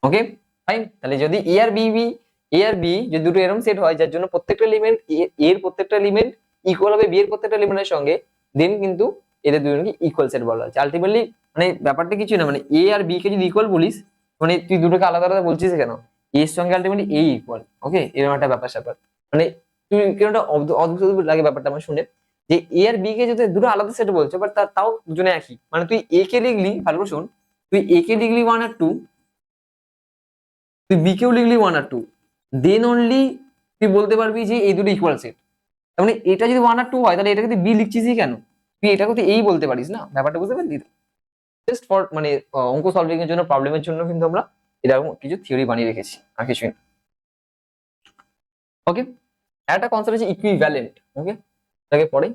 Okay fine. তাহলে যদি এ আর বি যদি দুটো এরকম সেট হয় যার জন্য প্রত্যেকটা এলিমেন্ট এর প্রত্যেকটা এলিমেন্ট ইকুয়াল হবে বি এর প্রত্যেকটা এলিমেন্টের সঙ্গে, দেন কিন্তু এদের দুজনকে ইকুয়াল সেট বলা হচ্ছে। আলটিমেটলি মানে ব্যাপারটা কিছু না, মানে এ আর বি কে যদি ইকুয়াল বলিস, মানে তুই দুটোকে আলাদা আলাদা বলছিস কেন? এর সঙ্গে আলটিমেটলি এ ইকুয়াল। ওকে, এরকম একটা ব্যাপার স্যাপার। মানে তুই কেন অদ্ভুত লাগে ব্যাপারটা আমার শুনে, যে এ আর বি কে যদি দুটো আলাদা সেট বলছো, বাট তাও দুজনে একই। মানে তুই এ কে লিখলি, ভালো করে শোন, তুই এ কে লিখলি 1 আর 2, তুই বি কেও লিখলি 1 আর 2, দেন অনলি তুই বলতে পারবি যে এই দুটো ইকুয়াল সেট। তার মানে এটা যদি 1 আর 2 হয় তাহলে এটাকে তুই বি লিখছিসই কেন? তুই এটাকে তুই এই বলতে পারিস না। ব্যাপারটা বুঝতে পারলি? জাস্ট ফর মানে অঙ্ক সলভিং এর জন্য, প্রবলেমের জন্য কিন্তু আমরা এরকম কিছু থিওরি বানিয়ে রেখেছি, আর কিছুই না। ওকে, একটা কনসেপ্ট হচ্ছে ইকুইভ্যালেন্ট। ওকে, তাকে পরে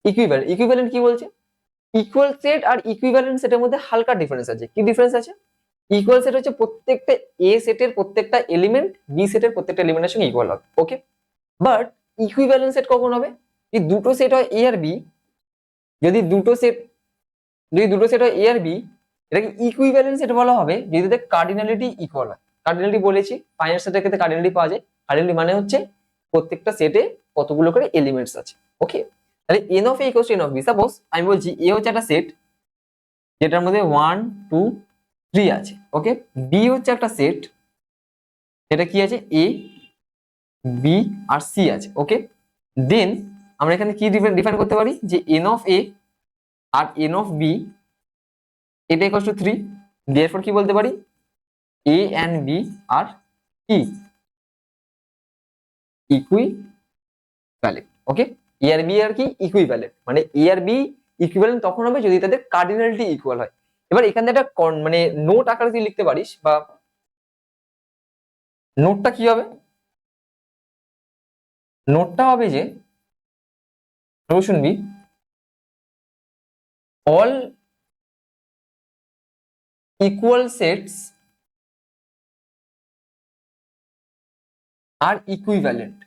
ইকুইভ্যালেন্ট কি বলছে, ইকুয়াল সেট আর ইকুইভ্যালেন্ট সেটের মধ্যে হালকা ডিফারেন্স আছে। কি ডিফারেন্স আছে? ইকুয়াল সেট হচ্ছে প্রত্যেকটা এ সেটের প্রত্যেকটা এলিমেন্ট বি সেটের প্রত্যেকটা এলিমেন্টের সঙ্গে ইকুয়াল হবে। ওকে, বাট ইকুইভ্যালেন্ট সেট কখন হবে? যদি দুটো সেট হয় এ আর বি, যদি দুটো সেট হয় এ আর বি, এটাকে ইকুইভ্যালেন্ট সেট বলা হবে যদি তাদের কার্ডিনালিটি ইকুয়াল হয়। কার্ডিনালিটি বলেছি ফাইনাল সেটের ক্ষেত্রে কার্ডিনালিটি পাওয়া যায়। কার্ডিনালিটি মানে হচ্ছে প্রত্যেকটা সেটে কতগুলো করে এলিমেন্টস আছে। ওকে, তাহলে N of A equals to N of B. Suppose আমি বলছি এ হচ্ছে একটা সেট যেটার মধ্যে 1 2 3 আছে। ওকে, বি হচ্ছে একটা সেট, এটা কি আছে, এ বি আর সি আছে। ওকে, দেন আমরা এখানে কি ডিফাইন করতে পারি যে এন অফ এ আর এন অফ বি এটা ইকুয়ালস টু 3। দেয়ারফর কি বলতে পারি, এ এন্ড বি আর কি ইকুইভ্যালেন্ট। ওকে, এ আর বি আর কি ইকুইভ্যালেন্ট, মানে এ আর বি ইকুইভ্যালেন্ট তখন হবে যদি তাদের কার্ডিনালিটি ইকুয়াল হয়। এবার এখানে একটা মানে নোট আকারে তুই লিখতে পারিস, বা নোটটা কি হবে, নোটটা হবে যে শুনবি, all equal sets are equivalent.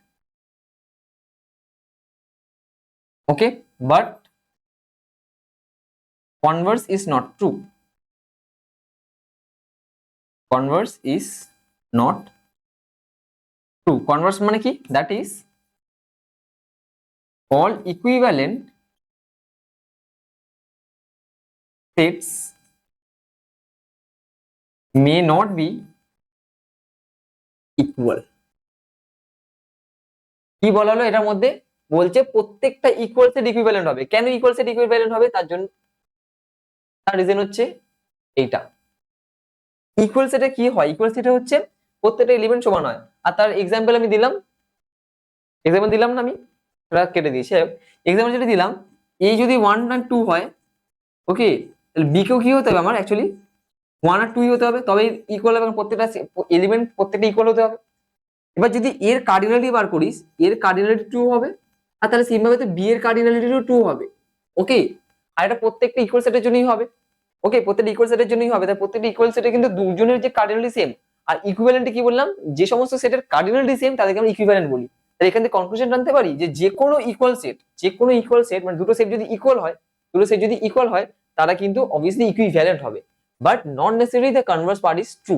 Okay, but converse is not true. Converse is not true. Converse মানে কি? That is all equivalent sets may not be equal. কি বলা হলো এটার মধ্যে? বলছে প্রত্যেকটা ইকুয়াল সেট ইকুইভ্যালেন্ট হবে। কেন ইকুয়াল সেট ইকুইভ্যালেন্ট হবে? তার জন্য তার রিজন হচ্ছে এইটা। ইকুয়াল সেটে কি হয়? ইকুয়াল সেটে হচ্ছে প্রত্যেকটা এলিমেন্ট সমান হয়। আর তার এক্সাম্পল আমি দিলাম, এক্সাম্পল দিলাম না আমি, কেটে দিয়েছি। এক্সাম্পল যেটা দিলাম, এই যদি 1 আর 2 হয়, ওকে, তাহলে বি কেও কি হতে হবে আমার অ্যাকচুয়ালি 1 আর 2 হতে হবে, তবে ইকুয়াল হবে, প্রত্যেকটা এলিমেন্ট প্রত্যেকটা ইকুয়াল হতে হবে। এবার যদি এর কার্ডিনালিটি বার করিস, এর কার্ডিনালিটি 2 হবে, আর তাহলে সেম ভাবে তো বি এর কার্ডিনালিটিও 2 হবে। ওকে, আর এটা প্রত্যেকটা ইকুয়াল সেটের জন্যই হবে। ওকে, প্রত্যেকটা ইকুয়াল সেটের জন্যই হবে, তাই প্রত্যেকটা ইকুয়াল সেটে কিন্তু দুজনের যে কার্ডিনালিটি সেম। আর ইকুইভ্যালেন্টে কি বললাম, যে সমস্ত সেটের কার্ডিনালিটি সেম তাদেরকে আমরা ইকুইভ্যালেন্ট বলি। তাই এখান থেকে কনক্লুশন টানতে পারি যে কোনো ইকুয়াল সেট মানে দুটো সেট যদি ইকুয়াল হয়, তারা কিন্তু অবভিয়াসলি ইকুইভ্যালেন্ট হবে, but not necessary the Converse part is true.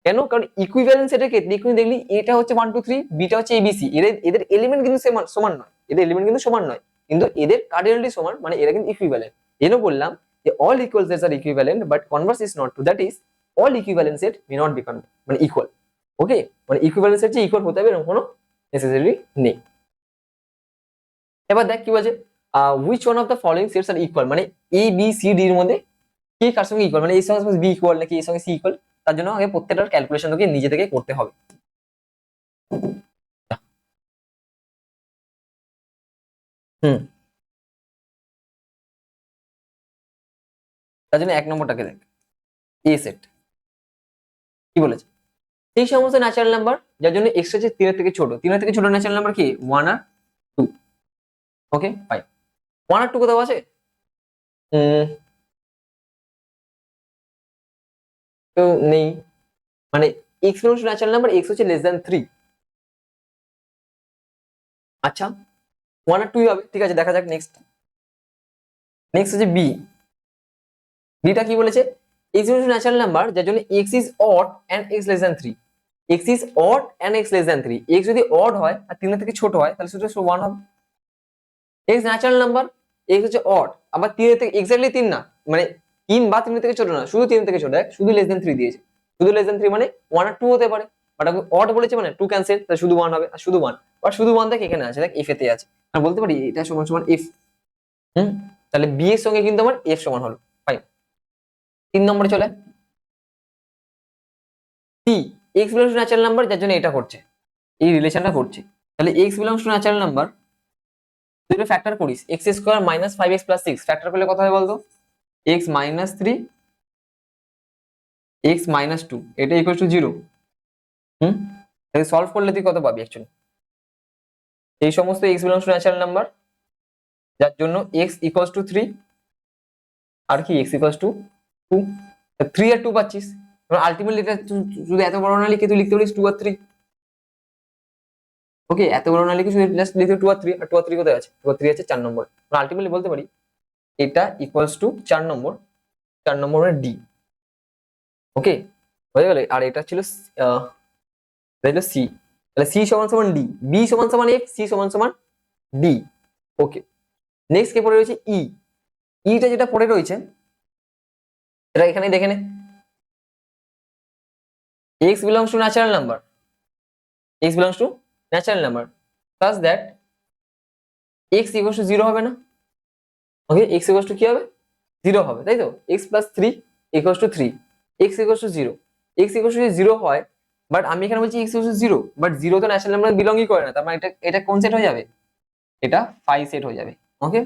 কেন? কারণ ইকুইভ্যালেন্ট সেটের ক্ষেত্রে দেখলি এটা হচ্ছে 1 2 3, বিটা হচ্ছে এবিসি, এদের এলিমেন্ট কিন্তু সমান নয়, কিন্তু এদের কার্ডিনালিটি সমান, মানে এরা কিন্তু ইকুইভ্যালেন্ট। এজন্য বললাম যে all equal sets are equivalent but converse is not true, that is all equivalent set may not be মানে equal. ওকে, মানে ইকুইভ্যালেন্ট সেট যে ইকুয়াল হতে হবে এরকম কোনো নেসেসারি নেই। এবার দেখ কি বলছে, which one of the following sets are equal, মানে এ বি সি ডি এর মধ্যে কে কার সঙ্গে ইকুয়াল, মানে এর সঙ্গে বি ইকুয়াল নাকি এর সঙ্গে সি ইকুয়াল, তার জন্য আগে প্রত্যেকটার ক্যালকুলেশন তোকে নিজে থেকে করতে হবে। তার জন্য 1 নম্বরটাকে দেখ, এ সেট কি বলেছে, সেই সমস্ত ন্যাচারাল নাম্বার যার জন্য এক্স হচ্ছে 3 এর থেকে ছোট, 3 এর থেকে ছোট ন্যাচারাল নাম্বার কি 1 আর 2। ওকে ফাইন, 1 আর 2 কোথাও আছে? তো নেই, মানে এক্স হচ্ছে ন্যাচারাল নাম্বার, এক্স হচ্ছে লেস দ্যান 3। আচ্ছা 1 আর 2 হবে, ঠিক আছে, দেখা যাক নেক্সট হচ্ছে বি। বিটা কি বলেছে, এক্স হচ্ছে ন্যাচারাল নাম্বার যার জন্য X is odd and X less than 3। X is odd and X less than 3, X যদি অড হয় আর 3 এর থেকে ছোট হয় তাহলে সেটা 1 হবে। এক্স ন্যাচারাল নাম্বার, এক্স হচ্ছে অড, আবার 3 এর থেকে এক্স্যাক্টলি 3 না, মানে 3 বা 3 এর থেকে ছোট না, শুধু 3 এর থেকে ছোট, দেখ শুধু লেস দ্যান 3 দিয়েছে, শুধু লেস দ্যান 3 মানে 1 আর 2 হতে পারে, বাট আমি অড বলেছে মানে 2 ক্যান্সেল, তাহলে শুধু 1 হবে, আর শুধু 1, বাট শুধু 1 দেখ এখানে আছে, দেখ এফ এতে আছে, আমি বলতে পারি এটা সমান সমান এফ। তাহলে বি এর সঙ্গে কিন্তু আমার এফ সমান হলো। ফাইন, 3 নম্বরে চলে C, X belongs to natural number যার জন্য এটা করছে, এই রিলেশনটা করছে। তাহলে X belongs to natural number, তুই এটা ফ্যাক্টর করিস, X square minus 5x plus 6 factor করলে কত হয় বলতো, এক্স মাইনাস 3 এক্স মাইনাস 2 এটা ইকুয়াল টু 0। তাহলে সলভ করলে তুই কত পাবি অ্যাকচুয়ালি, এই সমস্ত x belongs to natural number যার জন্য এক্স ইকুয়ালস টু 3 আর কি এক্স ইকুয়ালস টু 2, 3 আর 2 পাচ্ছিস। এবার আলটিমেটলি এটা যদি এত বড় না লিখে তুই লিখতে পারিস 2 আর 3। ওকে, এত বড় না লিখে শুধু জাস্ট লিখতে 2 আর 3, আর 2 আর 3 কোথায় আছে? 2 আর 3 আছে 4 নম্বর। আমরা আলটিমেটলি বলতে পারি এটা ইকুয়ালস টু 4 নম্বর, 4 নম্বরের ডি। ওকে, হয়ে গেল। আর এটা ছিল সি, তাহলে সি সমান সমান ডি, বি সমান সমান এফ, সি সমান সমান ডি। ওকে, নেক্সট কে পড়ে রয়েছে ই। ইটা যেটা পড়ে রয়েছে এটা এখানে দেখে নে, x belongs to natural number, x belongs to natural number such that x equals to 0 হবে না? ওকে, x equals to কি হবে? 0 হবে, তাই তো? x plus 3 equals to 3, x equals to 0, x equals to 0 হয়, বাট আমি এখানে বলছি x equals to 0, বাট 0 তো ন্যাচারাল নাম্বার বিলংই করে না, তার মানে এটা এটা কোন সেট হয়ে যাবে? এটা 5 সেট হয়ে যাবে। ওকে,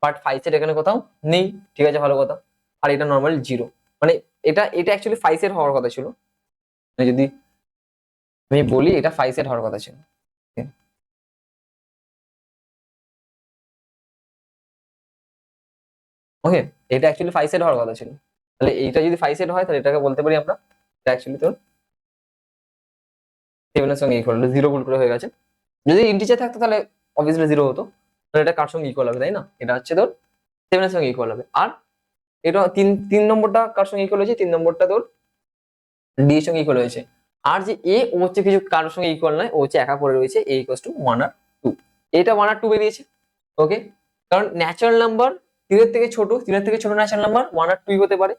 বাট 5 সেট এখানে কোথাও নেই, ঠিক আছে, ভালো কথা। আর এটা নরমাল 0, মানে এটা এটা অ্যাকচুয়ালি 5 সেট হওয়ার কথা ছিল, যদি আমি বলি এটা 5 সেট হওয়ার কথা ছিল। ওকে, এটা অ্যাকচুয়ালি 5 সেট হওয়ার কথা ছিল, তাহলে এইটা যদি 5 সেট হয় তাহলে এটাকে বলতে পারি আমরা এটা অ্যাকচুয়ালি তোর 7 এর সঙ্গে ইকুয়াল, 0 ভুল করে হয়ে গেছে। যদি ইন্টিজার থাকতো তাহলে অবভিয়াসলি 0 হতো, তাহলে এটা কার সঙ্গে ইকুয়াল হবে, তাই না? এটা হচ্ছে তোর 7 এর সঙ্গে ইকুয়াল হবে। আর এটা 3 নম্বরটা কার সঙ্গে ইকুয়াল হয়েছে? 3 নম্বরটা তোর ডি এর সঙ্গে ইকুয়াল হয়েছে। আর যে এ, ও হচ্ছে কিছু কারোর সঙ্গে ইকুয়াল নয়, ও হচ্ছে একা পড়ে রয়েছে, এ ইকুয়ালস টু 1 আর 2। এটা 1 আর 2 বেরিয়েছে। ওকে, কারণ ন্যাচারাল নাম্বার 3 এর থেকে ছোট, 3 এর থেকে ছোট ন্যাচারাল নাম্বার 1 আর 2 হতে পারে,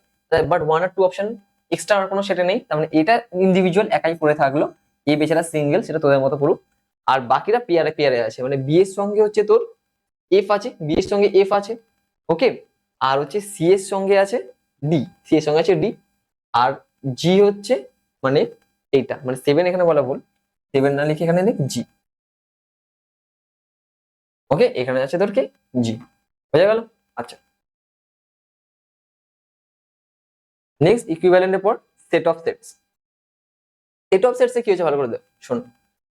বাট 1 আর 2 অপশন এক্সট্রা আর কোনো সেটে নেই, তার মানে এটা ইন্ডিভিজুয়াল একাই পড়ে থাকলো, এ বেচারা সিঙ্গেল, সেটা তোদের মতো পড়ুক। আর বাকিরা পেয়ারে পেয়ারে আছে, মানে বি এর সঙ্গে হচ্ছে তোর এফ আছে, বি এর সঙ্গে এফ আছে। ওকে, আর হচ্ছে সি এর সঙ্গে আছে ডি, সি এর সঙ্গে আছে ডি, আর জি হচ্ছে মানে এইটা, মানে 7 এখানে বলা ভুল, 7 না লিখে এখানে লিখ জি। ওকে, এখানে আছে তোর কে? জি। বোঝা গেল? আচ্ছা, নেক্সট ইকুইভ্যালেন্টের পর set of sets. Set of sets এ কি হচ্ছে ভালো করে দেখ, শোন।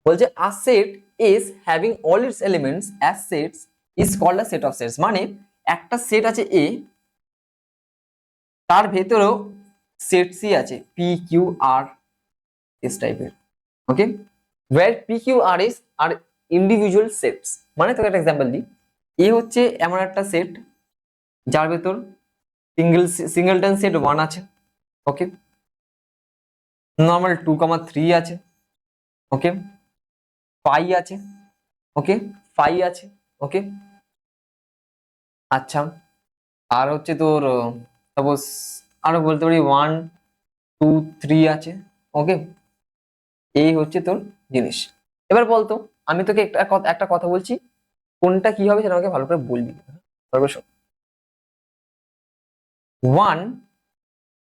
বলছে a set is having all its elements as sets is called a set of sets, মানে একটা সেট আছে এ, তার ভেতরেও সেট সি আছে, পি কিউ আর এস টাইপের। ওকে, where PQR is আর ইন্ডিভিজুয়াল সেটস, মানে তোকে একটা এক্সাম্পল দিই, এ হচ্ছে এমন একটা সেট যার ভেতর সিঙ্গেলটন সেট 1 আছে, ওকে, নর্মাল 2,3 আছে, ওকে, পাই আছে, ওকে, ফাই আছে, ওকে। আচ্ছা, আর হচ্ছে তোর সাপোজ আরো বলতে পারি 1, 2, 3 আছে, ওকে। এই হচ্ছে তোর জিনিস। এবার বলতো, আমি তোকে একটা কথা বলছি, কোনটা কি হবে সেটা আমাকে ভালো করে বলবি। তারপর শোন, 1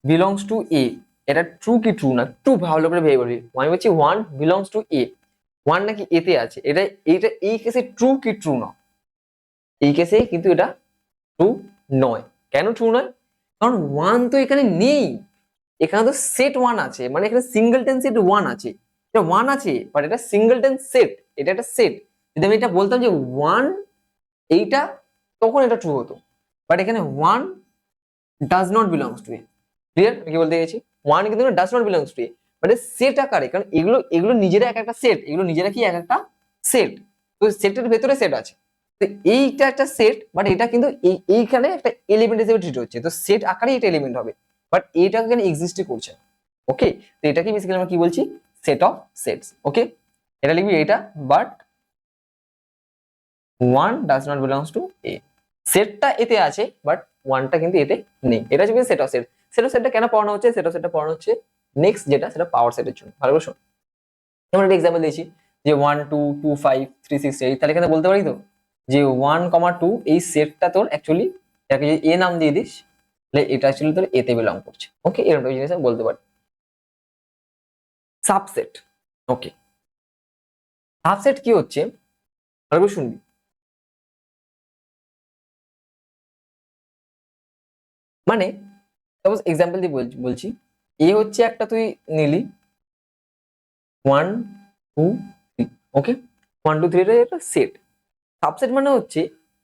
বিলংস টু এ, এটা ট্রু কি ট্রু না, একটু ভালো করে ভেবে বলবি। আমি বলছি 1 বিলংস টু এ, 1 নাকি এতে আছে, এটা এইটা এই কেসে ট্রু কি ট্রু না? এই কেসে কিন্তু এটা ট্রু নয়। কেন ট্রু নয়? কারণ 1 তো এখানে নেই, এখানে তো সেট 1 আছে, মানে এখানে সিঙ্গেলটন সেট 1 আছে, এটা 1 আছে, বাট এটা সিঙ্গেলটন সেট, এটা একটা সেট। যদি আমি এটা বলতাম যে 1 এইটা, তখন এটা ট্রু হতো, বাট এখানে 1 does not belongs to A. Clear আমি কি বলতে গেছি? 1 কিন্তু ডাজ নট বিলংস টু এ, মানে সেট আকারে, কারণ এগুলো এগুলো নিজেরা এক একটা সেট, এগুলো নিজেরা কি এক একটা সেট, তো সেটের ভেতরে সেট আছে, তো এইটা একটা সেট, বাট এটা কিন্তু এইখানে একটা এলিমেন্ট হিসেবে ট্রিট হচ্ছে, তো সেট আকারে এটা এলিমেন্ট হবে, বাট এইটা এখানে এক্সিস্টই করছে। ওকে, তো এটাকে বেসিক্যালি আমরা কি বলছি? Set of sets. ওকে, এটা লিখবি এটা, but 1 does not belongs to A, সেটটা এতে আছে বাট 1টা কিন্তু এতে নেই, এটা হচ্ছে set of set. Set of সেটটা কেন পড়ানো হচ্ছে? সেট অফ সেটটা পড়ানো হচ্ছে নেক্সট যেটা, সেটা পাওয়ার সেটের জন্য। ভালো করে শোন, যেমন একটা এক্সাম্পল দিয়েছি যে 1, 2, 2, 5, 3, 6, 8, তাহলে এখানে বলতে পারি তো যে 1, 2 এই সেটটা তোর অ্যাকচুয়ালি, এটাকে যদি এ নাম দিয়ে দিস তাহলে এটা অ্যাকচুয়ালি তোর এতে বিলং করছে। ওকে, এরকম একটা জিনিস আমি বলতে পারি। সাবসেট। ওকে, সাবসেট কি হচ্ছে ভালো করে শুনবি। মানে সাপোজ এক্সাম্পল দিয়ে বলছি, এ হচ্ছে একটা তুই নিলি 1, 2, 3, ওকে, 1, 2, 3 এটা একটা সেট, সাবসেট মানে হচ্ছে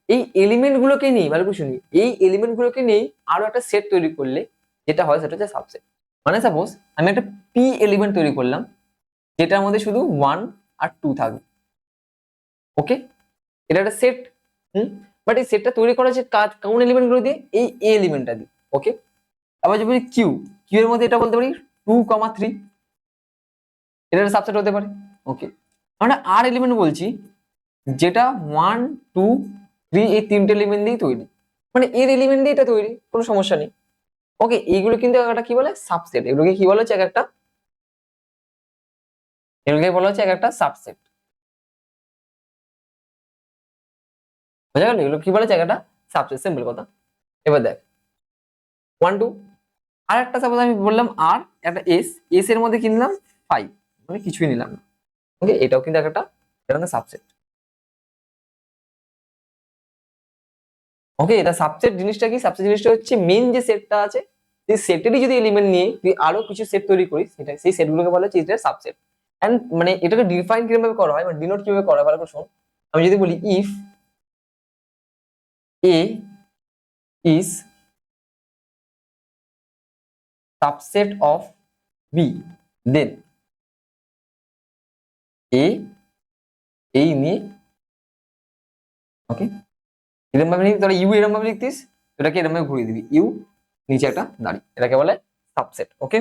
এই এলিমেন্ট গুলোকে নিয়ে, ভালো করে শুনি, এই এলিমেন্ট গুলোকে নিয়ে আরো একটা সেট তৈরি করলে যেটা হয় সেটা হচ্ছে সাবসেট। মানে সাপোজ আমি একটা পি এলিমেন্ট তৈরি করলাম যেটার মধ্যে শুধু 1 আর 2 থাকবে, ওকে, এটা একটা সেট। বাট এই সেটটা তৈরি করা হচ্ছে কোন এলিমেন্ট গুলো দিয়ে, এই এ এলিমেন্টটা দিয়ে, ওকে। আবার যদি কিউ, কিউ এর মধ্যে এটা বলতে পারি 2, 3, এটা একটা সাবসেট হতে পারে, ওকে। আমরা আর এলিমেন্ট বলছি যেটা 1, 2, 3 এই তিনটে এলিমেন্ট দিয়ে তৈরি, মানে এর এলিমেন্ট দিয়ে এটা তৈরি, কোনো সমস্যা নেই, ওকে। এইগুলো কিন্তু একটা কি বলে, সাবসেট। এগুলোকে কি বলা হচ্ছে, এগুলোকে বলা হচ্ছে একটা সাবসেট, বোঝা গেল? এগুলো কি বলা হচ্ছে একটা সাবসেট, সিম্পল কথা। এবার দেখ 1, 2, আর একটা সাপোজ আমি বললাম আর একটা এস, এস এর মধ্যে কিনলাম 5, মানে কিছুই নিলাম না, ওকে। এটাও কিন্তু একটা সাবসেট, ওকে। এটা সাবসেট জিনিসটা কি, সাবসেট জিনিসটা হচ্ছে মেন যে সেটটা আছে সেই সেটেরই যদি এলিমেন্ট নিয়ে তুই আরো কিছু সেট তৈরি করিস, সেটা সেই সেটগুলোকে বলা হচ্ছে এটা সাবসেট। এন্ড মানে এটাকে ডিফাইন কিভাবে করা হয়, মানে ডিনোট কিভাবে করা হয়, ভালো করে শোন। আমি যদি বলি if A is subset of B, then A এই নিয়ে, ওকে। এরকম ভাবে তোরা ইউ এরকম ভাবে লিখতিস, এটাকে এরকম ভাবে ঘুরিয়ে দিবি, ইউ নিচে একটা দাঁড়ি, এটাকে বলে সাবসেট, ওকে।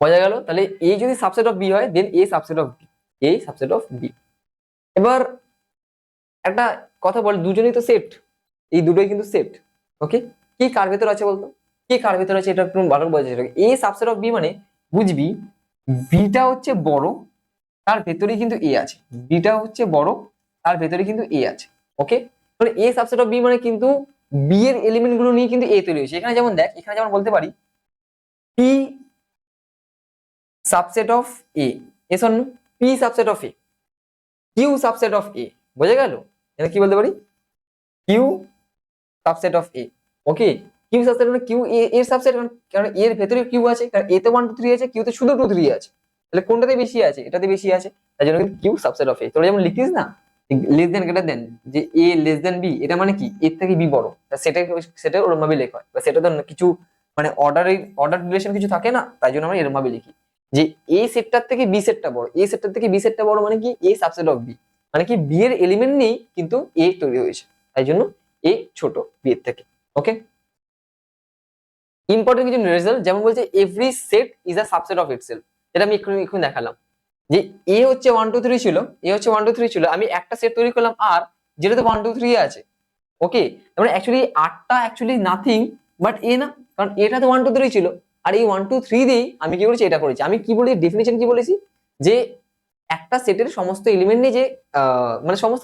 বোঝা গেল? তাহলে এ যদি সাবসেট অফ বি হয় then A subset of B, A subset of B. এবার একটা কথা বল, দুজনেই তো সেট, এই দুটোই কিন্তু সেট, ওকে। কি কার ভেতর আছে বলতো, কি কার ভেতর আছে, এটা একটু ভালো করে বোঝা। এ সাবসেট অফ বি মানে বুঝবি বিটা হচ্ছে বড়, তার ভেতরেই কিন্তু এ আছে, বিটা হচ্ছে বড়, তার ভেতরে কিন্তু এ আছে, ওকে। তাহলে এ সাবসেট অফ বি মানে কিন্তু বি এর এলিমেন্ট গুলো নিয়ে কিন্তু এ তৈরি হয়েছে। এখানে যেমন দেখ, এখানে যেমন বলতে পারি P subset of A, S অন্য P subset of A, Q subset of A, বোঝা গেল? এটা কি বলতে পারি, Q subset of A, okay. Q subset মানে কিউ এর সাবসেট, কারণ এর ভেতরে কিউ আছে, কারণ এ তে 1, 2, 3 আছে, কিউ তে শুধু 2, 3 আছে, তাহলে কোনটাতে বেশি আছে, এটাতে বেশি আছে, তাই জন্য কিন্তু কিউ সাবসেট অফ এ। তোরা যেমন লিখিস না লেস দেন গ্রেটার দেন, যে এ লেস দেন বি, এটা মানে কি এর থেকে বি বড়, সেটা সেটা ওরকম ভাবে লেখা হয়, বা সেটা তো কিছু মানে অর্ডার রিলেশন কিছু থাকে না, তাই জন্য আমরা এরকম ভাবে লিখি যে এ সেটটার থেকে বি সেটটা বড়, এ সেটটার থেকে বি সেটটা বড়, মানে কি এ সাবসেট অফ বি, মানে কি বি এর এলিমেন্ট নেই কিন্তু এ তৈরি হয়েছে, তাই জন্য এ ছোট বি এর থেকে, ওকে। ইম্পর্টেন্ট কিছু রেজাল্ট, যেমন বলছে every set is a subset of itself, যেটা আমি এখন দেখালাম যে এ হচ্ছে 1, 2, 3 ছিল, এ হচ্ছে 1, 2, 3 ছিল, আমি একটা সেট তৈরি করলাম আর যেটাতে 1, 2, 3 আছে, ওকে। তারপরে অ্যাকচুয়ালি আটটা অ্যাকচুয়ালি নাথিং বাট এ না, কারণ এটা তো 1, 2, 3 ছিল, আর এই 1, 2, 3 দিয়েই আমি কি করেছি, এটা করেছি। আমি কি বলি, ডেফিনেশন কি বলেছি, যে একটা সেটের সমস্ত এলিমেন্ট নিয়ে যে মানে সমস্ত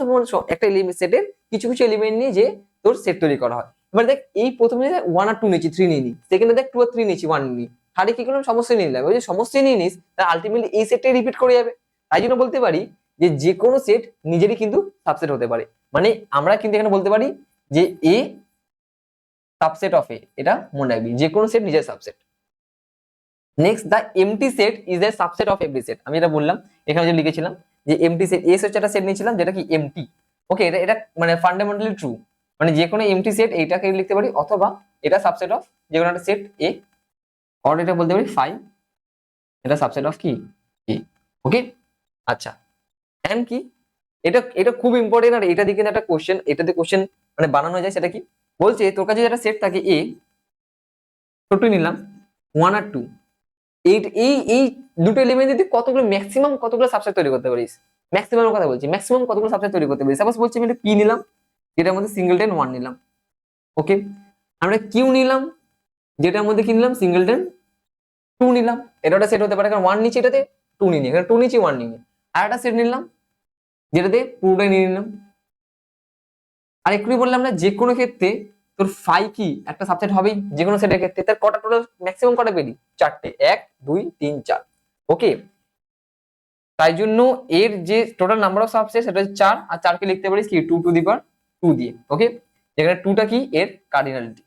একটা সেটের কিছু কিছু এলিমেন্ট নিয়ে যে তোর সেট তৈরি করা হয়। এবার দেখ এই প্রথমে 1 আর 2 নিয়েছি, 3 নিয়ে নি, সেকেন্ডে দেখ 2 আর 3 নিয়েছি, 1 নিয়ে, থার্ডে কি করলাম, সমস্যাই নিয়ে নিলাম। ওই যে সমস্যাই নিয়ে নিস, তাহলে আলটিমেটলি এই সেটটাই রিপিট করে যাবে। তাই জন্য বলতে পারি যে যে কোনো সেট নিজেরই কিন্তু সাবসেট হতে পারে, মানে আমরা কিন্তু এখানে বলতে পারি যে এ সাবসেট অফ এ, এটা মনে রাখবি, যে কোনো সেট নিজের subset. Next, the MT set is a subset of every set, আমি এটা বললাম, এখানে যে লিখেছিলাম যে এমটি সেট, এস হচ্ছে একটা সেট নিয়েছিলাম যেটা কি এমটি, ওকে। এটা এটা মানে ফান্ডামেন্টালি ট্রু, মানে যে কোনো এমটি সেট এইটাকে লিখতে পারি, অথবা এটা সাবসেট অফ যে কোনো একটা সেট এ, অর এটা বলতে পারি 5, এটা সাবসেট অফ কি এ, ওকে। আচ্ছা, এন্ড কি, এটা এটা খুব ইম্পর্টেন্ট, আর এটা দিকে একটা কোশ্চেন, এটাতে কোশ্চেন মানে বানানো যায়, সেটা কি বলছে, তোর কাছে যেটা সেট থাকে এ, ছোট নিলাম 1 আর 2, এই এই এই দুটো এলিমেন্ট দিয়ে কতগুলো ম্যাক্সিমাম কতগুলো সাবসেট তৈরি করতে পারিস, ম্যাক্সিমামের কথা বলছি, ম্যাক্সিমাম কতগুলো সাবসেট তৈরি করতে পারিস। সাপোজ বলছি আমি একটা পি নিলাম, যেটার মধ্যে সিঙ্গেলটেন 1 নিলাম, ওকে। আমরা কিউ নিলাম, যেটার মধ্যে কি নিলাম, সিঙ্গেলটেন 2 নিলাম, এটা একটা সেট হতে পারে, কারণ 1 নিচে, এটাতে 2 নিয়ে নি, এখানে 2 নিচে 1 নিয়ে, আর একটা সেট নিলাম যেটাতে পুরোটাই নিয়ে নিলাম। আর এক্ষুনি বললাম না, যে কোনো ক্ষেত্রে তোর ফাই কি একটা সাবসেট হবেই, যে কোনো সেটের ক্ষেত্রে, তার কটা টোটাল ম্যাক্সিমাম কটা পেলি, 4টে, 1, 2, 3, 4, ওকে। তাই জন্য এর যে টোটাল নাম্বার অফ সাবসেট সেটা হচ্ছে 4, আর 4কে লিখতে পারিস কি 2 টু দি পাওয়ার 2 দিয়ে, ওকে। যেখানে 2টা কি এর কার্ডিনালিটি।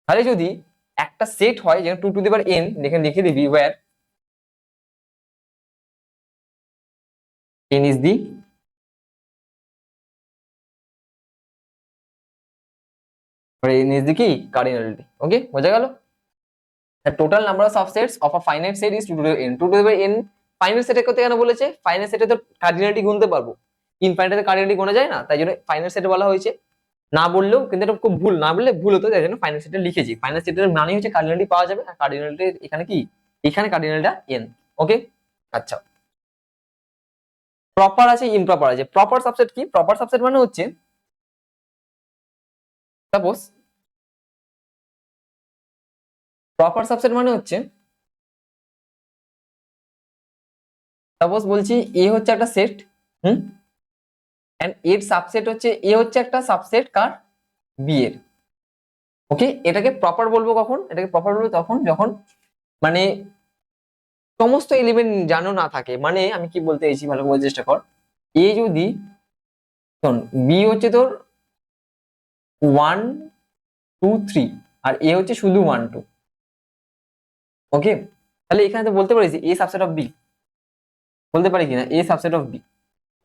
তাহলে যদি একটা সেট হয় যেখানে 2 টু দি পাওয়ার n, এখানে লিখে দিবি where n is the n is the কি cardinality। ওকে, বোঝা গেল? The total number of subsets of a finite set is 2 to the n। 2 to the n finite set করতে কেন বলেছে? finite set এ তো cardinality গুনতে পারবো, infinite এ cardinality গোনা যায় না, তাই জন্য finite set বলা হয়েছে। না বললেও কিন্তু এটা খুব ভুল, না বললে ভুল হতো, তাই জন্য ফাইনাল সেটে লিখেছি। ফাইনাল সেটের মানে হচ্ছে কার্ডিনালিটি পাওয়া যাবে, আর কার্ডিনালিটি এখানে কি, এখানে কার্ডিনালটা n। ওকে, আচ্ছা। প্রপার আছে, ইমপ্রপার আছে। প্রপার সাবসেট কি? প্রপার সাবসেট মানে হচ্ছে সাপোজ, প্রপার সাবসেট মানে হচ্ছে সাপোজ বলছি এ হচ্ছে একটা সেট, হুম, এন্ড এর সাবসেট হচ্ছে এ হচ্ছে একটা সাবসেট কার, বি এর। ওকে, এটাকে প্রপার বলবো কখন? এটাকে প্রপার বলবো তখন যখন মানে সমস্ত এলিমেন্ট জানো না থাকে। মানে আমি কি বলতে চাইছি ভালো করে বোঝার চেষ্টা কর। এ যদি, শোন, বি হচ্ছে তোর 1 2 3 আর এ হচ্ছে শুধু 1 2। ওকে, তাহলে এখানে তো বলতে পারিস এ সাবসেট অফ বি, বলতে পারি কিনা A subset of B.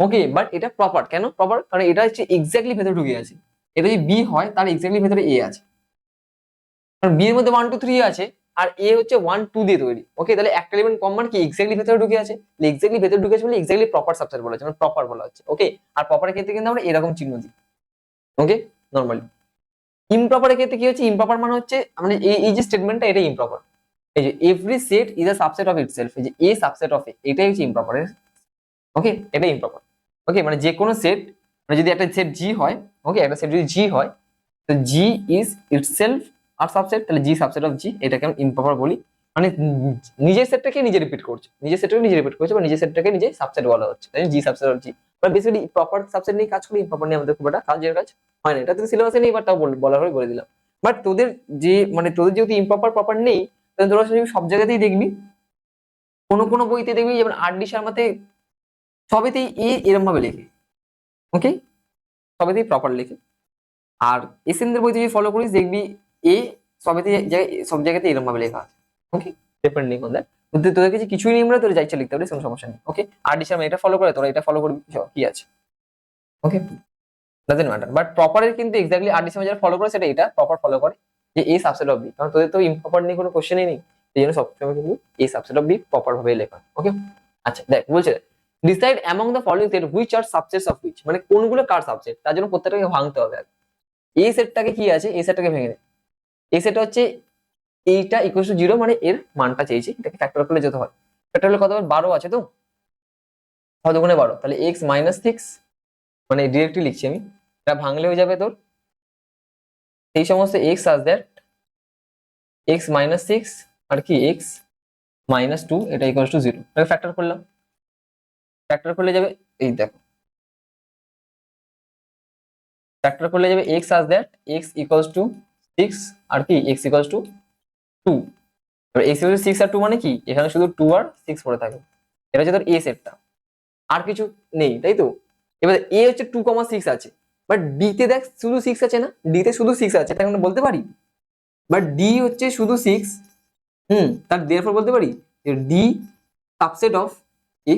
Okay, but এটা প্রপার কেন? প্রপার কারণ এটা হচ্ছে এক্স্যাক্টলি ভেতরে ঢুকে আছে। এটা যদি বি হয় তার এক্স্যাক্টলি ভেতরে এ আছে, কারণ বি এর মধ্যে 1 2 3 আছে আর এ হচ্ছে 1 2 দিয়ে তৈরি। ওকে, তাহলে একটা এলিমেন্ট কম মানে কি এক্স্যাক্টলি ভেতরে ঢুকে আছে, এক্স্যাক্টলি ভেতরে ঢুকে আছে বলে এক্স্যাক্টলি প্রপার সাবসেট বলা হচ্ছে, মানে প্রপার বলা হচ্ছে। ওকে, আর প্রপারের ক্ষেত্রে কিন্তু আমরা এরকম চিহ্ন দিই। ওকে, নরমালি। ইমপ্রপারের ক্ষেত্রে কি হচ্ছে? ইমপ্রপার মানে হচ্ছে মানে এই যে স্টেটমেন্টটা, এটা ইমপ্রপার। এই যে every set is a subset of itself, এই যে এ সাবসেট অফ এ, এটাই হচ্ছে ইমপ্রপার। ওকে, এটা ইমপ্রপার। ওকে, মানে যে কোনো সেট, মানে যদি একটা সেট জি হয়, ওকে, একটা সেট যদি জি হয়, তো জি ইজ ইটসেলফ আর সাবসেট, তাহলে জি সাবসেট অফ জি, এটাকে আমি ইমপ্রপার বলি। মানে নিজের সেটটাকে নিজে রিপিট করছে, নিজের সেটটাকে নিজে রিপিট করছে, বা নিজের সেটটাকে নিজে সাবসেট বলা হচ্ছে, তাই G subset of G. But basically proper subset নিয়ে কাজ করি, ইমপ্রপার নিয়ে আমাদের খুব একটা কাজের কাজ হয় না। এটা তো সিলেবাসে নেই, বাট তাও বলার হয়ে বলে দিলাম। বাট তোদের যে মানে তোদের যেহেতু ইমপ্রপার প্রপার নেই, তাহলে তোরা সব জায়গাতেই দেখবি, কোনো কোনো বইতে দেখবি, যেমন আর ডি শর্মাতে সবেতেই এ এরম ভাবে লেখে। ওকে, সবেতেই প্রপার লেখে। আর এসএনদের বইতে যদি ফলো করিস দেখবি এ সবেতে সব জায়গাতে এরকম ভাবে লেখা আছে। ওকে, ডিপেন্ডিং অন দ্যাট। তোদের কাছে কিছুই নেই, আমরা তোর যা ইচ্ছা লিখতে পারিস, কোনো সমস্যা নেই। ওকে, আর ডি শর্মা এটা ফলো করে, তোরা এটা ফলো করবি, কি আছে। ওকে, ডাজন্ট ম্যাটার। বাট প্রপারের কিন্তু এক্স্যাক্টলি আর ডি শর্মা যারা ফলো করে সেটা এটা প্রপার ফলো করে, যে এ সাবসেট অফ বি, কারণ তোদের তো ইমপ্রপার নিয়ে কোনো কোশ্চেনই নেই, এই জন্য সবসময় কিন্তু এ সাবসেট অফ বি প্রপার ভাবে লেখা। ওকে, আচ্ছা দেখ বলছে decide among the following set which are subsets of which, মানে কোনগুলো কার সাবসেট, তার জন্য প্রত্যেকটাকে ভাঙতে হবে। এই সেটটাকে কি আছে, এই সেটটাকে ভেঙে দেয়। এই সেটটা হচ্ছে এইটা ইকুয়াল টু 0, মানে এর মানটা চেয়েছি, এটাকে ফ্যাক্টর করলে যেতে হয়। ফ্যাক্টর হলে কত হবে? 12 আছে তো, 6 দুগুণে 12, তাহলে এক্স মাইনাস 6, মানে ডিরেক্টলি লিখছি আমি, এটা ভাঙলে হয়ে যাবে তোর এই সমস্ত x us that x minus 6 আর কি এক্স মাইনাস 2, এটা ইকুয়াল টু 0। এটাকে ফ্যাক্টর করলাম, ফ্যাক্টর করলে যাবে, এই দেখো, ফ্যাক্টর করলে যাবে x us that x equal to 6 আর কি এক্স ইকুয়াল টু 2। এবার এক্স ইকুয়াল টু 6 আর 2 মানে কি, এখানে শুধু 2 আর 6 পড়ে থাকে। এটা হচ্ছে তোর এ সেটটা, আর কিছু নেই, তাই তো। এবার এ হচ্ছে 2,6 আছে, বাট ডি তে দেখ শুধু 6 আছে না, ডি তে শুধু 6 আছে, এটা আমরা বলতে পারি। বাট ডি হচ্ছে শুধু 6, তার দেয়ারফর বলতে পারি যে ডি সাবসেট অফ এ।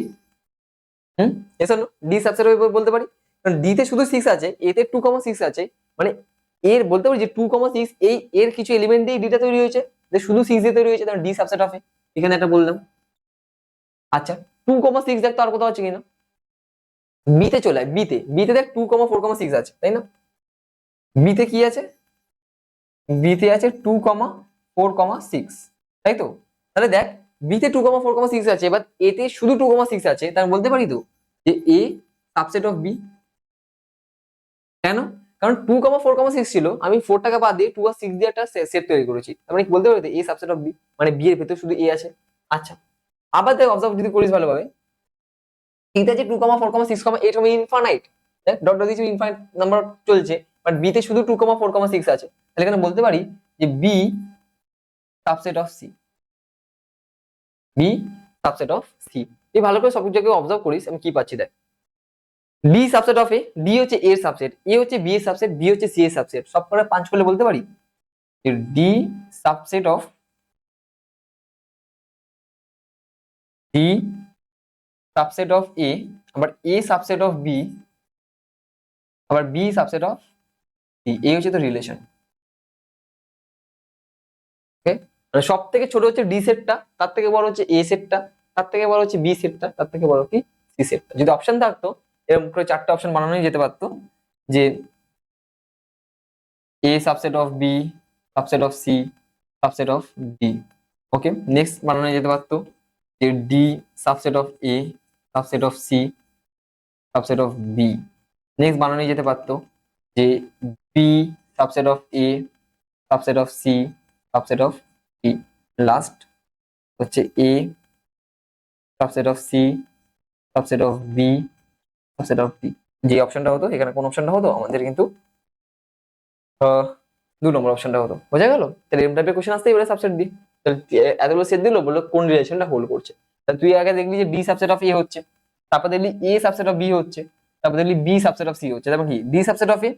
এসব ডি সাবসেট অফ বলতে পারি, কারণ ডি তে শুধু 6 আছে, এ তে 2,6 আছে, মানে এর বলতে পারি যে 2,6 এই এর কিছু এলিমেন্ট দিয়ে ডিটা তৈরি হয়েছে, যে শুধু 6 দিয়ে তৈরি হয়েছে, তাহলে ডি সাবসেট অফ এ, এখানে একটা বললাম। আচ্ছা, 2,6 দেখ তো আর কোথাও আছে কিনা, বিতে চলে আয়, বিতে দেখ 2,4,6 আছে, তাই না। বিতে কি আছে, বিতে আছে 2,4,6, তাই তো। তাহলে দেখ বিতে 2,4,6 আছে, এবার এতে শুধু 2,6 আছে, তার বলতে পারি তো যে এ সাবসেট অফ বি। কেন? কারণ 2,4,6 ছিল, আমি 4 টাকা বাদ দিয়ে 2 আর 6 দিয়ে একটা সেট তৈরি করেছি, তার মানে কি বলতে পারি তো এ সাবসেট অফ বি, মানে বি এর ভেতরে শুধু এ আছে। আচ্ছা, আবার দেখ অবজার্ভ যদি করিস ভালোভাবে, এটা যে 2,4,6,8 ইনফাইনাইট, দেখ ডট ডট দিয়েছি, ইনফাইনাইট নাম্বার চলছে, বাট বি তে শুধু 2,4,6 আছে, তাহলে এখানে বলতে পারি যে B subset of C, B subset of C. তুই ভালো করে সব জায়গায় অবজার্ভ করিস, আমি কি পাচ্ছি দেখ, D subset of A, D হচ্ছে এর সাবসেট, এ হচ্ছে বি এর সাবসেট, বি হচ্ছে সি এর সাবসেট, সব করে পাঁচ করলে বলতে পারি D subset of D subset of A আবার এ সাবসেট অফ বি, আবার বি সাবসেট অফ সি, এই হচ্ছে তো রিলেশন। ওকে, মানে সব থেকে ছোট হচ্ছে ডি সেটটা, তার থেকে বড় হচ্ছে এ সেটটা, তার থেকে বড় হচ্ছে বি সেটটা, তার থেকে বড় কি সি সেটটা। যদি অপশন থাকতো এরকম করে 4টা অপশন বানানোই যেতে পারতো, যে A subset of B, subset of C, subset of D. Okay, next বানানো যেতে পারতো যে D subset of A, subset of C, subset of B. Next বানানো যেতে পারতো যে B subset of A, subset of C, subset of D. Last হচ্ছে A subset of C, subset of B, subset of D. যে অপশনটা হতো এখানে কোন অপশনটা হতো আমাদের কিন্তু 2 নম্বর অপশনটা হতো। বোঝা গেল? তাহলে এরকম টাইপের কোশ্চেন আসতেই পারে সাবসেট দিয়ে। তাহলে এতগুলো সেট দিল, বললো কোন রিলেশনটা হোল্ড করছে। তাহলে তুই আগে দেখবি যে ডি সাবসেট অফ এ হচ্ছে, তারপর দেখলি এ সাবসেট অফ বি হচ্ছে, তারপর দেখলি বি সাবসেট অফ সি হচ্ছে। তারপর কি D subset of A,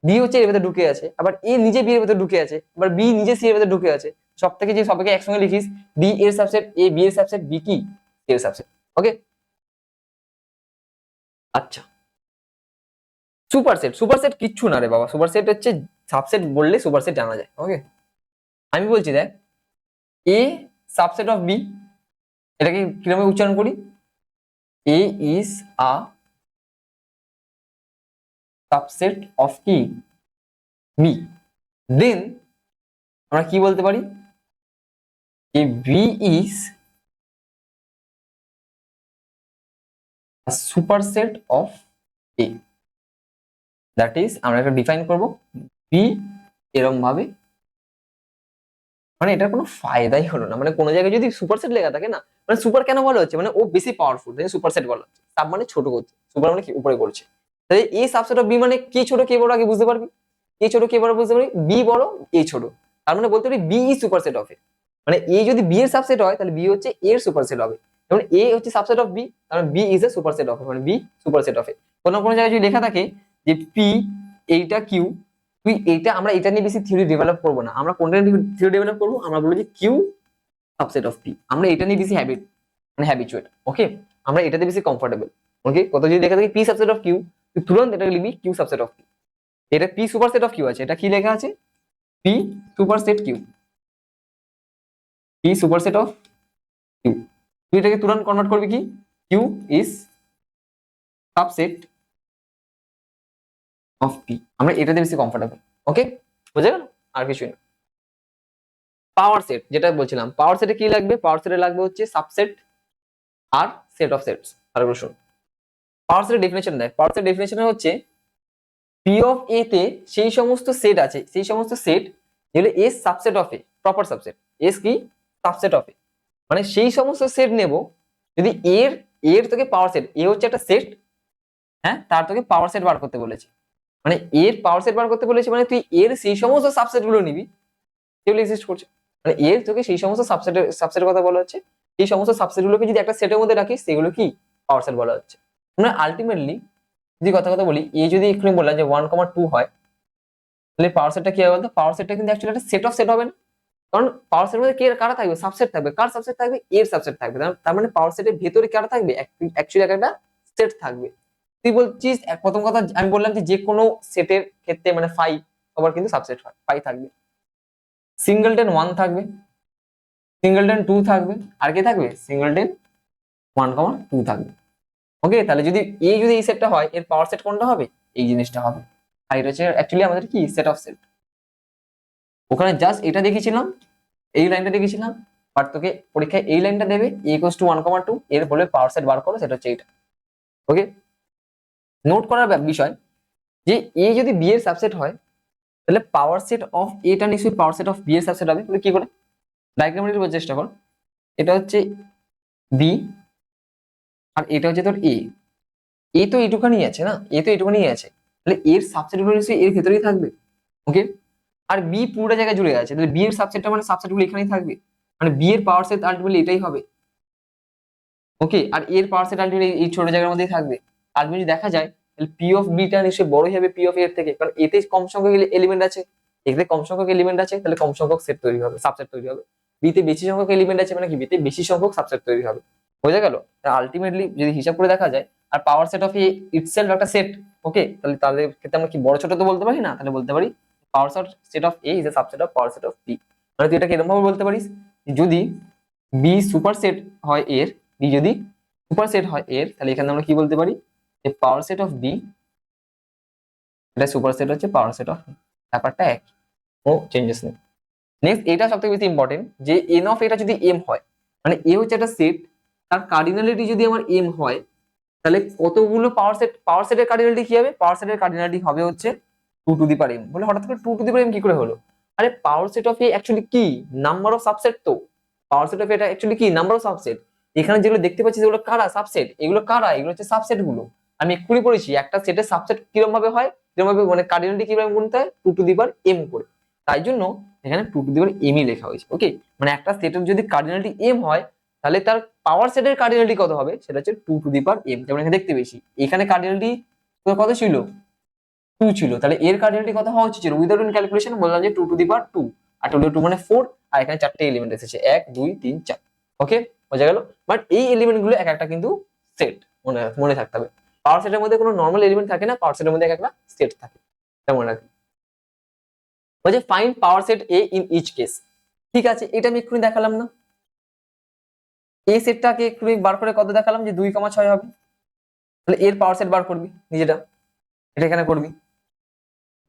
D হচ্ছে এর ভেতরে ঢুকে আছে, আবার এ নিজে বি এর ভেতরে ঢুকে আছে, আবার বি নিজে সি এর ভেতরে ঢুকে আছে। সব থেকে যে সবাইকে একসঙ্গে লিখিস, ডি এর সাবসেট, এ বি এর সাবসেট, বি কি এর সাবসেট। ওকে, আচ্ছা সুপারসেট, সুপারসেট কিচ্ছু না রে বাবা। সুপারসেট হচ্ছে সাবসেট বললে সুপারসেট জানা যায়। ওকে, আমি বলছি দেখ, এ সাবসেট অফ বি, এটাকে কিভাবে উচ্চারণ করি? A is a subset of কি বি। দেন আমরা কি বলতে পারি? A B is a superset of A. That is আমরা একটা ডিফাইন করব বি এরকম ভাবে, মানে এটার কোনো ফায়দাই হলো না। মানে কোনো জায়গায় যদি সুপারসেট লেখা থাকে না, মানে সুপার কেন বলা হচ্ছে, মানে ও বেশি পাওয়ারফুল, সুপারসেট বলা হচ্ছে। সাব মানে ছোট করছে, সুপার মানে কি উপরে করছে। তাই এ সাবসেট অফ বি মানে কি ছোট কে বড় আগে বুঝতে পারবি, কে ছোট কে বড় বুঝতে পারবি, বি বড় এ ছোট। তার মানে বলতে পারি B is superset of A. মানে এ যদি বি এর সাবসেট হয় তাহলে বি হচ্ছে এর সুপারসেট হবে। যেমন এ হচ্ছে সাবসেট অফ বি, তার মানে B is a superset of A, মানে বি সুপারসেট অফ এ। কোনো কোনো জায়গায় যদি লেখা থাকে যে পি এইটা কিউ, তুই এইটা, আমরা এটা নিয়ে বেশি থিওরি ডেভেলপ করবো না। আমরা কোনটা নিয়ে থিওরি ডেভেলপ করবো, আমরা বলবো যে কিউ সাবসেট অফ পি। আমরা এটা নিয়ে বেশি মানে হ্যাবিচুয়েট। ওকে, আমরা এটাতে বেশি কমফোর্টেবল। ওকে, কত যদি লেখা থাকে পি সাবসেট অফ কিউ, তুই তুরন্ত এটাকে লিখবি কিউ সাবসেট অফ পি। এটা পি সুপারসেট অফ কিউ আছে, এটা কি লেখা আছে? P superset Q, P superset of Q. তুই এটাকে তুরন্ত কনভার্ট করবি কি Q is subset of P. আমরা এটাতে বেশি কমফোর্টেবল। ওকে, বুঝে গেল? আর কিছুই না। পাওয়ার সেট যেটা বলছিলাম, পাওয়ার সেটে কি লাগবে? পাওয়ার সেটে লাগবে হচ্ছে সাবসেট আর সেট অফ সেটস। তারপর শোন, পাওয়ার সেটের ডেফিনেশন দেখ। পাওয়ার সেটের ডেফিনেশন হচ্ছে পি অফ এ তে সেই সমস্ত সেট আছে, সেই সমস্ত সেট যেগুলো S subset of A, proper subset. S কি সাবসেট অফ এ, মানে সেই সমস্ত সেট নেব যদি এর, এর তোকে পাওয়ার সেট, এ হচ্ছে একটা সেট, হ্যাঁ, তার তোকে পাওয়ার সেট বার করতে বলেছে। মানে এর পাওয়ার সেট বার করতে বলেছে, মানে তুই এর সেই সমস্ত সাবসেট গুলো নিবি যেগুলো এক্সিস্ট করছে। মানে এর তোকে সেই সমস্ত সাবসেটের কথা বলা হচ্ছে। এই সমস্ত সাবসেট গুলোকে যদি একটা সেটের মধ্যে রাখিস সেগুলো কি পাওয়ার সেট বলা হচ্ছে। মানে আলটিমেটলি যদি কথা বলি, এ যদি এখানে বললাম যে 1,2 হয়, তাহলে পাওয়ার সেটটা কি হবে বলতো? পাওয়ার সেটটা কিন্তু অ্যাকচুয়ালি একটা সেট অফ সেট হবে না, কারণ পাওয়ার সেটের মধ্যে কে কারা থাকবে? সাবসেট থাকবে। কার সাবসেট থাকবে? এর সাবসেট থাকবে। তার মানে পাওয়ার সেটের ভেতরে কারা থাকবে? অ্যাকচুয়ালি একটা সেট থাকবে। তুই বলছিস প্রথম কথা আমি বললাম যে কোনো সেটের ক্ষেত্রে মানে ফাই সবার কিন্তু সাবসেট হয়, ফাই থাকবে। সিঙ্গেলটেন 1 থাকবে, সিঙ্গেলটেন 2 থাকবে, আর কি থাকবে? সিঙ্গেলটেন 1,2 থাকবে। ওকে, তাহলে যদি এই সেটটা হয়, এর পাওয়ার সেট কোনটা হবে? এই জিনিসটা হবে। আর এটা হচ্ছে অ্যাকচুয়ালি আমাদের কি সেট অফ সেট। ওখানে জাস্ট এটা দেখিয়েছিলাম, এই লাইনটা দেখিয়েছিলাম, বাট তোকে পরীক্ষায় এই লাইনটা দেবে এ ইকুয়ালস টু 1,2, এর বলে পাওয়ার সেট বার করো, সেটা হচ্ছে এইটা। ওকে, নোট করার বিষয় যে এ যদি বি এর সাবসেট হয় তাহলে পাওয়ার সেট অফ এটা নিশ্চয়ই পাওয়ার সেট অফ বি এর সাবসেট হবে। তাহলে কি করে ডায়াগ্রামে লিখবার চেষ্টা কর। এটা হচ্ছে বি আর এটা হচ্ছে তোর এ। এ তো এইটুখানি আছে না, এ তো এইটুখানি আছে, তাহলে এর সাবসেট গুলো নিশ্চয়ই এর ভেতরেই থাকবে। ওকে, আর বি পুরোটা জায়গায় জুড়ে আছে, তাহলে বি এর সাবসেটটা মানে সাবসেট গুলো এখানেই থাকবে, মানে বি এর পাওয়ার সেট আলটিমেটলি এটাই হবে। ওকে, আর এর পাওয়ার সেট আলটিমেটলি এই ছোট জায়গার মধ্যেই থাকবে। আর যদি দেখা যায় তাহলে পি অফ বিটা নিশ্চয়ই বড়ই হবে পি অফ এর থেকে, কারণ এতে কম সংখ্যক এলিমেন্ট আছে, এতে কম সংখ্যক এলিমেন্ট আছে, তাহলে কম সংখ্যক সেট তৈরি হবে, সাবসেট তৈরি হবে। বিতে বেশি সংখ্যক এলিমেন্ট আছে, মানে কি বিতে বেশি সংখ্যক সাবসেট তৈরি হবে। বোঝা গেল? আলটিমেটলি যদি হিসাব করে দেখা যায়, আর power set of A itself একটা সেট, ওকে, তাহলে তাদের ক্ষেত্রে আমরা কি বড় ছোট তো বলতে পারি না, তাহলে বলতে পারি power set of A is a subset of power set of B. মানে তুই এটাকে এরকম ভাবে বলতে পারিস, যদি বি সুপার সেট হয় এর, বি যদি সুপার সেট হয় এর, তাহলে এখানে আমরা কি বলতে পারি যে পাওয়ার সেট অফ বি এটা সুপার সেট হচ্ছে পাওয়ার সেট অফ, ব্যাপারটা এক, ও চেঞ্জেস নেই। নেক্সট এটা সবথেকে বেশি ইম্পর্টেন্ট, যে এন অফ এটা যদি এম হয়, মানে এ হচ্ছে একটা সেট, তার কার্ডিনালিটি যদি আমার এম হয়, তাহলে কতগুলো পাওয়ার সেটের কার্ডিনালিটি কি হবে? পাওয়ার সেটের কার্ডিনালিটি হবে হচ্ছে 2 টু দি পাওয়ার m। বলে হঠাৎ করে 2 টু দি পাওয়ার m কি করে হলো? আরে পাওয়ার সেট অফ এ অ্যাকচুয়ালি কি? নাম্বার অফ সাবসেট তো। পাওয়ার সেট অফ এটা অ্যাকচুয়ালি কি? Number of subset. এখানে যেগুলো দেখতে পাচ্ছি যেগুলো কারা সাবসেট, এগুলো কারা? এগুলো হচ্ছে সাবসেট গুলো। আমি এক্ষুনি পড়েছি একটা সেটের সাবসেট কিরকম ভাবে হয়, কিরকম ভাবে মানে কার্ডিনালিটি কিভাবে গুনতে হয়, 2 টু দি পাওয়ার m করে। তাই জন্য এখানে 2 টু দি পাওয়ার m ই লেখা হয়েছে। ওকে, মানে একটা সেটের যদি কার্ডিনালিটি m হয়, তাহলে তার পাওয়ার সেটের কার্ডিনালিটি কত হবে? সেটা হচ্ছে 2 টু দি পাওয়ার m। যেমন এখানে দেখতে পেয়েছি, এখানে কার্ডিনালিটি কত ছিল? 2 ছিল। তাহলে এর কার্ডিনালিটি কত হওয়া উচিত ছিল? উইদাউট এনি ক্যালকুলেশন বললাম যে 2 টু দি পাওয়ার 2, আর 2 মানে 4, আর এখানে 4টে এলিমেন্ট এসেছে, 1 2 3 4। ওকে, বোঝা গেল? বাট এই এলিমেন্ট গুলো এক একটা কিন্তু সেট, মনে মনে থাকতে হবে। পাওয়ার সেটের মধ্যে কোনো নর্মাল এলিমেন্ট থাকে না, পাওয়ার সেটের মধ্যে এক একটা সেট থাকে, এটা মনে রাখবে। বলছে find power set A in each case. ঠিক আছে, এটা আমি এক্ষুনি দেখালাম না? এই সেটটাকে এক্ষুনি বার করে কত দেখালাম যে 2,6 হবে। তাহলে এর পাওয়ার সেট বার করবি নিজেটা, এটা এখানে করবি।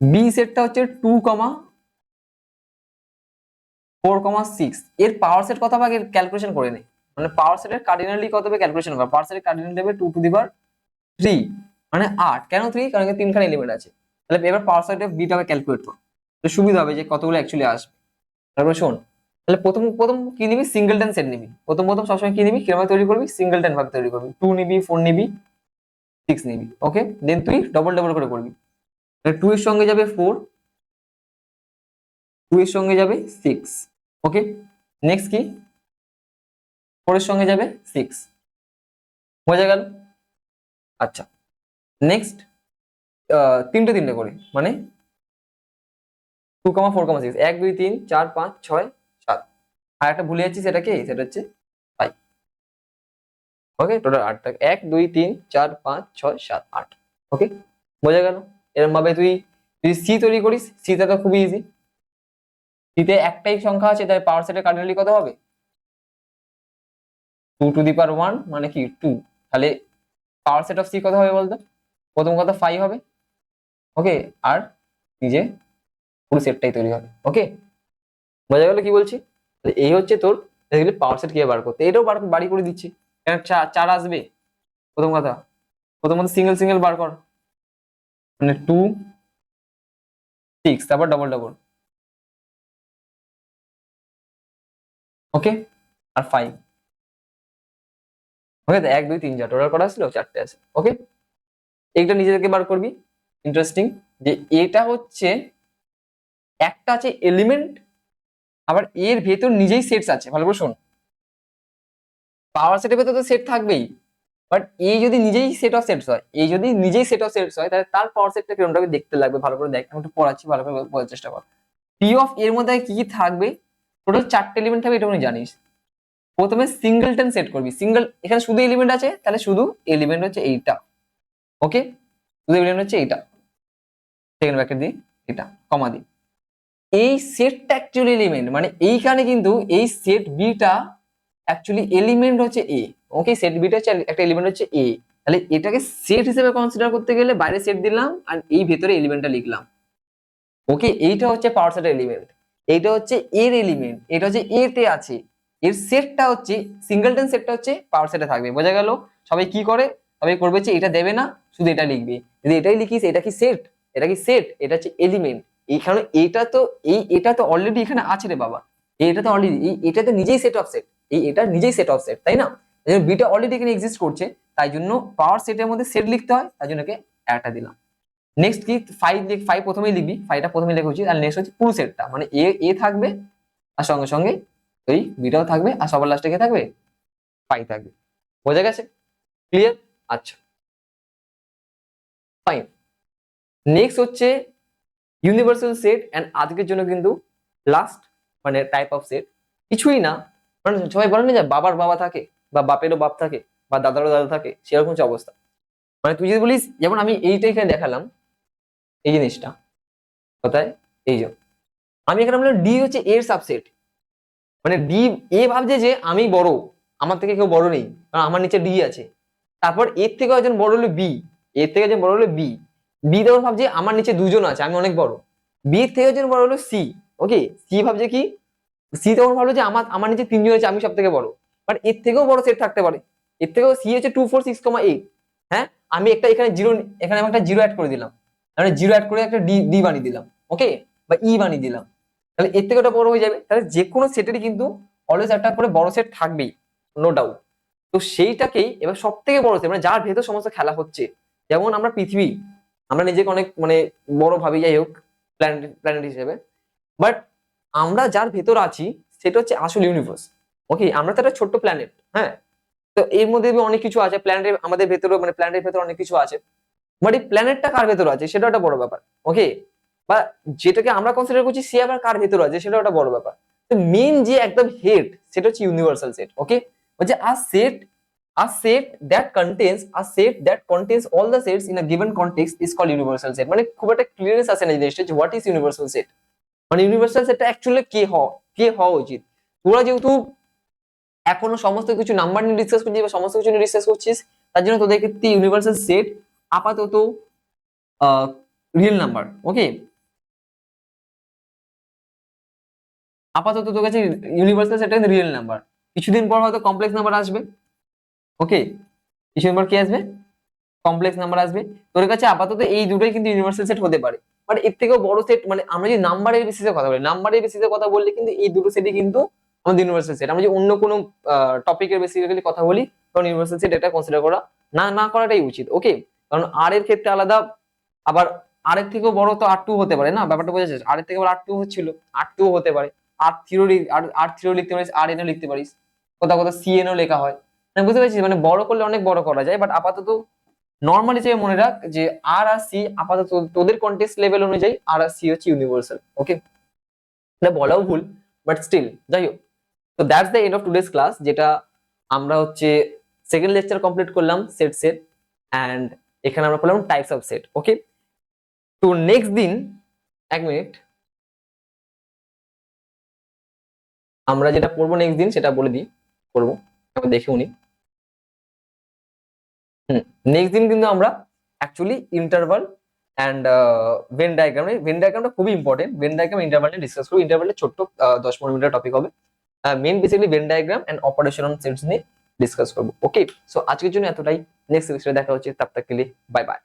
বি সেটটা হচ্ছে 2,4,6, এর পাওয়ার সেট কত হবে ক্যালকুলেশন করে নে। মানে পাওয়ার সেটের কার্ডিনালি কত হবে ক্যালকুলেশন হবে। পাওয়ার সেটের কার্ডিনালি হবে 2 টু দি পাওয়ার 3, মানে 8। কেন 3? কারণ এখানে 3খানা এলিমেন্ট আছে। তাহলে এবার পাওয়ার সেটের বিটাকে ক্যালকুলেট কর, তো সুবিধা হবে যে কতগুলো অ্যাকচুয়ালি আসবে। তারপর শোন, তাহলে প্রথম প্রথম কি নিবি? সিঙ্গেলটন সেট নিবি। প্রথম প্রথম সবসময় কি নিবি, কিভাবে তৈরি করবি? সিঙ্গেলটন ভাবে তৈরি করবি। 2 নিবি, 4 নিবি, 6 নিবি। ওকে, দেন তুই ডবল ডবল করে করবি। 2 এর সঙ্গে যাবে 4, 2 এর সঙ্গে যাবে 6। ওকে, নেক্সট কি? 4 এর সঙ্গে যাবে 6। বোঝা গেল? আচ্ছা, নেক্সট তিনটে তিনটে করে, মানে 2,4,6, 1 2 3 4 5 6 7। আর একটা ভুলে যাচ্ছি, সেটা কি? সেটা হচ্ছে 5। ওকে, টোটাল 8 থাকে, 1 2 3 4 5 6 7 8। ওকে, বোঝা গেল? এরকম ভাবে তুই যদি সি তৈরি করিস, সিটা তো খুবই ইজি। সিতে একটাই সংখ্যা আছে, তাই পাওয়ার সেটের কার্ডিনালি কত হবে? 2 টু দি পাওয়ার 1, মানে কি 2। তাহলে পাওয়ার সেট অফ সি কত হবে বলতো? প্রথম কথা 5 হবে। ওকে, আর নিজে পুরো সেটটাই তৈরি হবে। ওকে, বোঝা গেল কি বলছি? এই হচ্ছে তোর পাওয়ার সেট কিভাবে বার করতে। এটাও বাড়ি করে দিচ্ছি, কারণ 4 আসবে। প্রথম কথা, প্রথমত সিঙ্গেল সিঙ্গেল বার কর, মানে 2 6, তারপর ডবল ডবল। ওকে, আর 5। ওকে, 1 2 3 4 টোটাল করা আসলো, 4টে আছে। ওকে, এইটা নিজে থেকে বার করবি। ইন্টারেস্টিং যে এটা হচ্ছে একটা আছে এলিমেন্ট, আবার এর ভেতর নিজেই সেটস আছে। ভালো করে শোন, পাওয়ার সেটের ভেতর তো সেট থাকবেই, বাট এই যদি নিজেই সেট অফ সেটস হয়, এই যদি নিজেই সেট অফ সেটস হয়, তাহলে তার পাওয়ার সেটটা কিরকমভাবে দেখতে লাগবে ভালো করে দেখ। আমি একটু পড়াচ্ছি, ভালো করে বোঝার চেষ্টা কর। পি অফ এর মধ্যে কি কি থাকবে? টোটাল 4টে এলিমেন্ট থাকবে, এটা জানিস। প্রথমে সিঙ্গেলটন সেট করবি। সিঙ্গেল, এখানে শুধু এলিমেন্ট আছে, তাহলে শুধু এলিমেন্ট হচ্ছে এইটা। ওকে, শুধু এলিমেন্ট হচ্ছে এইটা, সেকেন্ড ব্র্যাকেট দিই, এটা কমা দিই। এই সেটটা অ্যাকচুয়ালি এলিমেন্ট, মানে এইখানে কিন্তু এই সেট বিটা অ্যাকচুয়ালি এলিমেন্ট হচ্ছে এ। ওকে, সেট বিটা হচ্ছে একটা এলিমেন্ট হচ্ছে এ। তাহলে এটাকে সেট হিসেবে কনসিডার করতে গেলে বাইরে সেট দিলাম, আর এই ভেতরে এলিমেন্টটা লিখলাম। ওকে, এইটা হচ্ছে পাওয়ার সেটের এলিমেন্ট, এইটা হচ্ছে এর এলিমেন্ট, এটা হচ্ছে এ তে আছে। এর সেটটা হচ্ছে সিঙ্গেলটন সেটটা হচ্ছে পাওয়ার সেটে থাকবে। বোঝা গেল? সবাই কি করে? সবাই করবে হচ্ছে এটা দেবে না, শুধু এটা লিখবে। যদি এটাই লিখিস, এটা কি সেট? এটা কি সেট? এটা হচ্ছে এলিমেন্ট। এইখানে এটা তো অলরেডি এখানে আছে রে বাবা। এটা তো অলরেডি এটা তো নিজেই সেট অফ সেট, এটা নিজেই সেট অফ সেট, তাই না? বিটা অলরেডি এখানে এক্সিস্ট করছে, তাই জন্য পাওয়ার সেটের মধ্যে সেট লিখতে হয়, তাই জন্য একটা দিলাম। নেক্সট কি? 5 প্রথমেই লিখবি, 5টা প্রথমেই লেখা উচিত। আর নেক্সট হচ্ছে পুরো সেটটা, মানে এ থাকবে, আর সঙ্গে সঙ্গে ওই বিটাও থাকবে, আর সবার লাস্টে কে থাকবে? 5 থাকবে। বোঝা গেছে? ক্লিয়ার? আচ্ছা, ফাইন। নেক্সট হচ্ছে ইউনিভার্সাল সেট। এন্ড আজকের জন্য কিন্তু লাস্ট, মানে টাইপ অফ সেট কিছুই না, মানে সবাই বলে না যে বাবার বাবা থাকে, বা বাপেরও বাপ থাকে বা দাদারও দাদা থাকে, সেরকম হচ্ছে অবস্থা। মানে তুই যদি বলিস, যেমন আমি এইটা এখানে দেখালাম, এই জিনিসটা কোথায়, এই যে আমি এখানে বললাম ডি হচ্ছে এর সাবসেট, মানে ডি, এ ভাবছে যে আমি বড়, আমার থেকে কেউ বড় নেই, কারণ আমার নিচে ডি আছে। তারপর এর থেকে একজন বড় হলো বি, এর থেকে একজন বড় হলো বি, বি তখন ভাবছে আমার নিচে দুজন আছে, আমি অনেক বড়। বি এর থেকে একজন বড় হলো সি, ওকে, সি ভাবছে কি, সি তখন ভাবলো যে আমার আমার নিচে তিনজন আছে, আমি সব থেকে বড়। বাট এর থেকেও বড় সেট থাকতে পারে, এর থেকেও, সি হচ্ছে 2 4 6 8। হ্যাঁ, আমি একটা এখানে জিরো, এখানে আমি একটা জিরো অ্যাড করে দিলাম, মানে জিরো অ্যাড করে একটা ডি ডি বানিয়ে দিলাম, ওকে, বা ই বানিয়ে দিলাম, তাহলে এর থেকে ওটা বড় হয়ে যাবে। তাহলে যে কোনো সেটেরই কিন্তু অলওয়েজ একটা করে বড় সেট থাকবেই, নো ডাউট। তো সেইটাকেই এবার সব থেকে বড় সেট, মানে যার ভেতর সমস্ত খেলা হচ্ছে, যেমন আমরা পৃথিবী, আমরা নিজেকে অনেক মানে বড় ভাবি, যাই হোক, প্ল্যানেট প্ল্যানেট হিসেবে, বাট আমরা যার ভেতর আছি সেটা হচ্ছে আসল ইউনিভার্স, ওকে, আমরা তো একটা ছোট্ট প্ল্যানেট, হ্যাঁ। তো এর মধ্যে অনেক কিছু আছে, প্ল্যানেটের আমাদের ভেতরে, মানে প্ল্যানেটের ভেতরে অনেক কিছু আছে, বাট এই প্ল্যানেটটা কার ভেতর আছে সেটা একটা বড় ব্যাপার, ওকে, বা যেটাকে আমরা কনসিডার করছি সে আবার কার ভেতর আছে সেটা একটা বড় ব্যাপার। তো মেইন যে একদম হেড, সেটা হচ্ছে ইউনিভার্সাল সেট, ওকে, বলছে a set that contains all the sets in a given context is called universal set। মানে খুব একটা ক্লিয়ারেন্স আসে না এই জিনিসটা, যে হোয়াট ইজ ইউনিভার্সাল সেট, মানে ইউনিভার্সাল সেটটা অ্যাকচুয়ালি কে হওয়া উচিত। তোরা যেহেতু এখনো সমস্ত কিছু নাম্বার নিয়ে ডিসকাস করছিস বা সমস্ত কিছু নিয়ে ডিসকাস করছিস, তার জন্য তোদের ক্ষেত্রে ইউনিভার্সাল সেট আপাতত রিয়েল নাম্বার, ওকে, আপাতত তোর কাছে ইউনিভার্সাল সেট রিয়েল নাম্বার। কিছুদিন পর হয়তো কমপ্লেক্স নাম্বার আসবে, ওকে, কিছুদিন পর কি আসবে, কমপ্লেক্স নাম্বার আসবে। তোর কাছে আপাতত এই দুটোই কিন্তু ইউনিভার্সাল সেট হতে পারে, বাট এর থেকেও বড় সেট, মানে আমরা যদি নাম্বারের বেসিসে কথা বলি, নাম্বারের বেসিসে কথা বললে কিন্তু এই দুটো সেটই কিন্তু আমাদের ইউনিভার্সাল সেট। আমরা যদি অন্য কোনো টপিকের বেসিক্যালি কথা বলি, তখন ইউনিভার্সাল সেট এটা কনসিডার করা না করাটাই উচিত, ওকে, কারণ আর এর ক্ষেত্রে আলাদা, আবার আর এর থেকেও বড় তো R2 হতে পারে না, ব্যাপারটা বোঝা যাচ্ছে, আর এর থেকে R2 হচ্ছিল, R2 হতে পারে, আর থ্রিও লিখতে পারিস, আর এনও লিখতে পারিস, কোথাও কোথাও সিএনও লেখা হয়, বুঝতে পারছিস, মানে বড় করলে অনেক বড় করা যায়, বাট আপাতত নর্মাল হিসেবে মনে রাখ যে আর আর সি আপাতত তোদের কন্টেক্সট লেভেল অনুযায়ী আর আর সি হচ্ছে ইউনিভার্সাল, ওকে, এটা বলাও ভুল, বাট স্টিল যাই হোক। তো that's the end of today's class, যেটা আমরা হচ্ছে সেকেন্ড লেকচার কমপ্লিট করলাম সেট অ্যান্ড এখানে আমরা করলাম টাইপস অফ সেট, ওকে। তো নেক্সট দিন, এক মিনিট, আমরা যেটা পড়বো নেক্সট দিন সেটা বলে দিই, করবো, দেখে উনি। নেক্সট দিন কিন্তু আমরা অ্যাকচুয়ালি ইন্টারভাল অ্যান্ড ভেন ডায়াগ্রামটা খুবই ইম্পর্টেন্ট, ভেন ডায়াগ্রাম ইন্টারভাল নিয়ে ডিসকাস করবো, ইন্টারভালে ছোট্ট 10-15 মিনিটের টপিক হবে, main basically venn diagram and operation on sets নিয়ে ডিসকাস করবো, ওকে। সো আজকের জন্য এতটাই, নেক্সট সেমিস্টারে দেখা হচ্ছে, তব তক কে লিয়ে বাই বাই।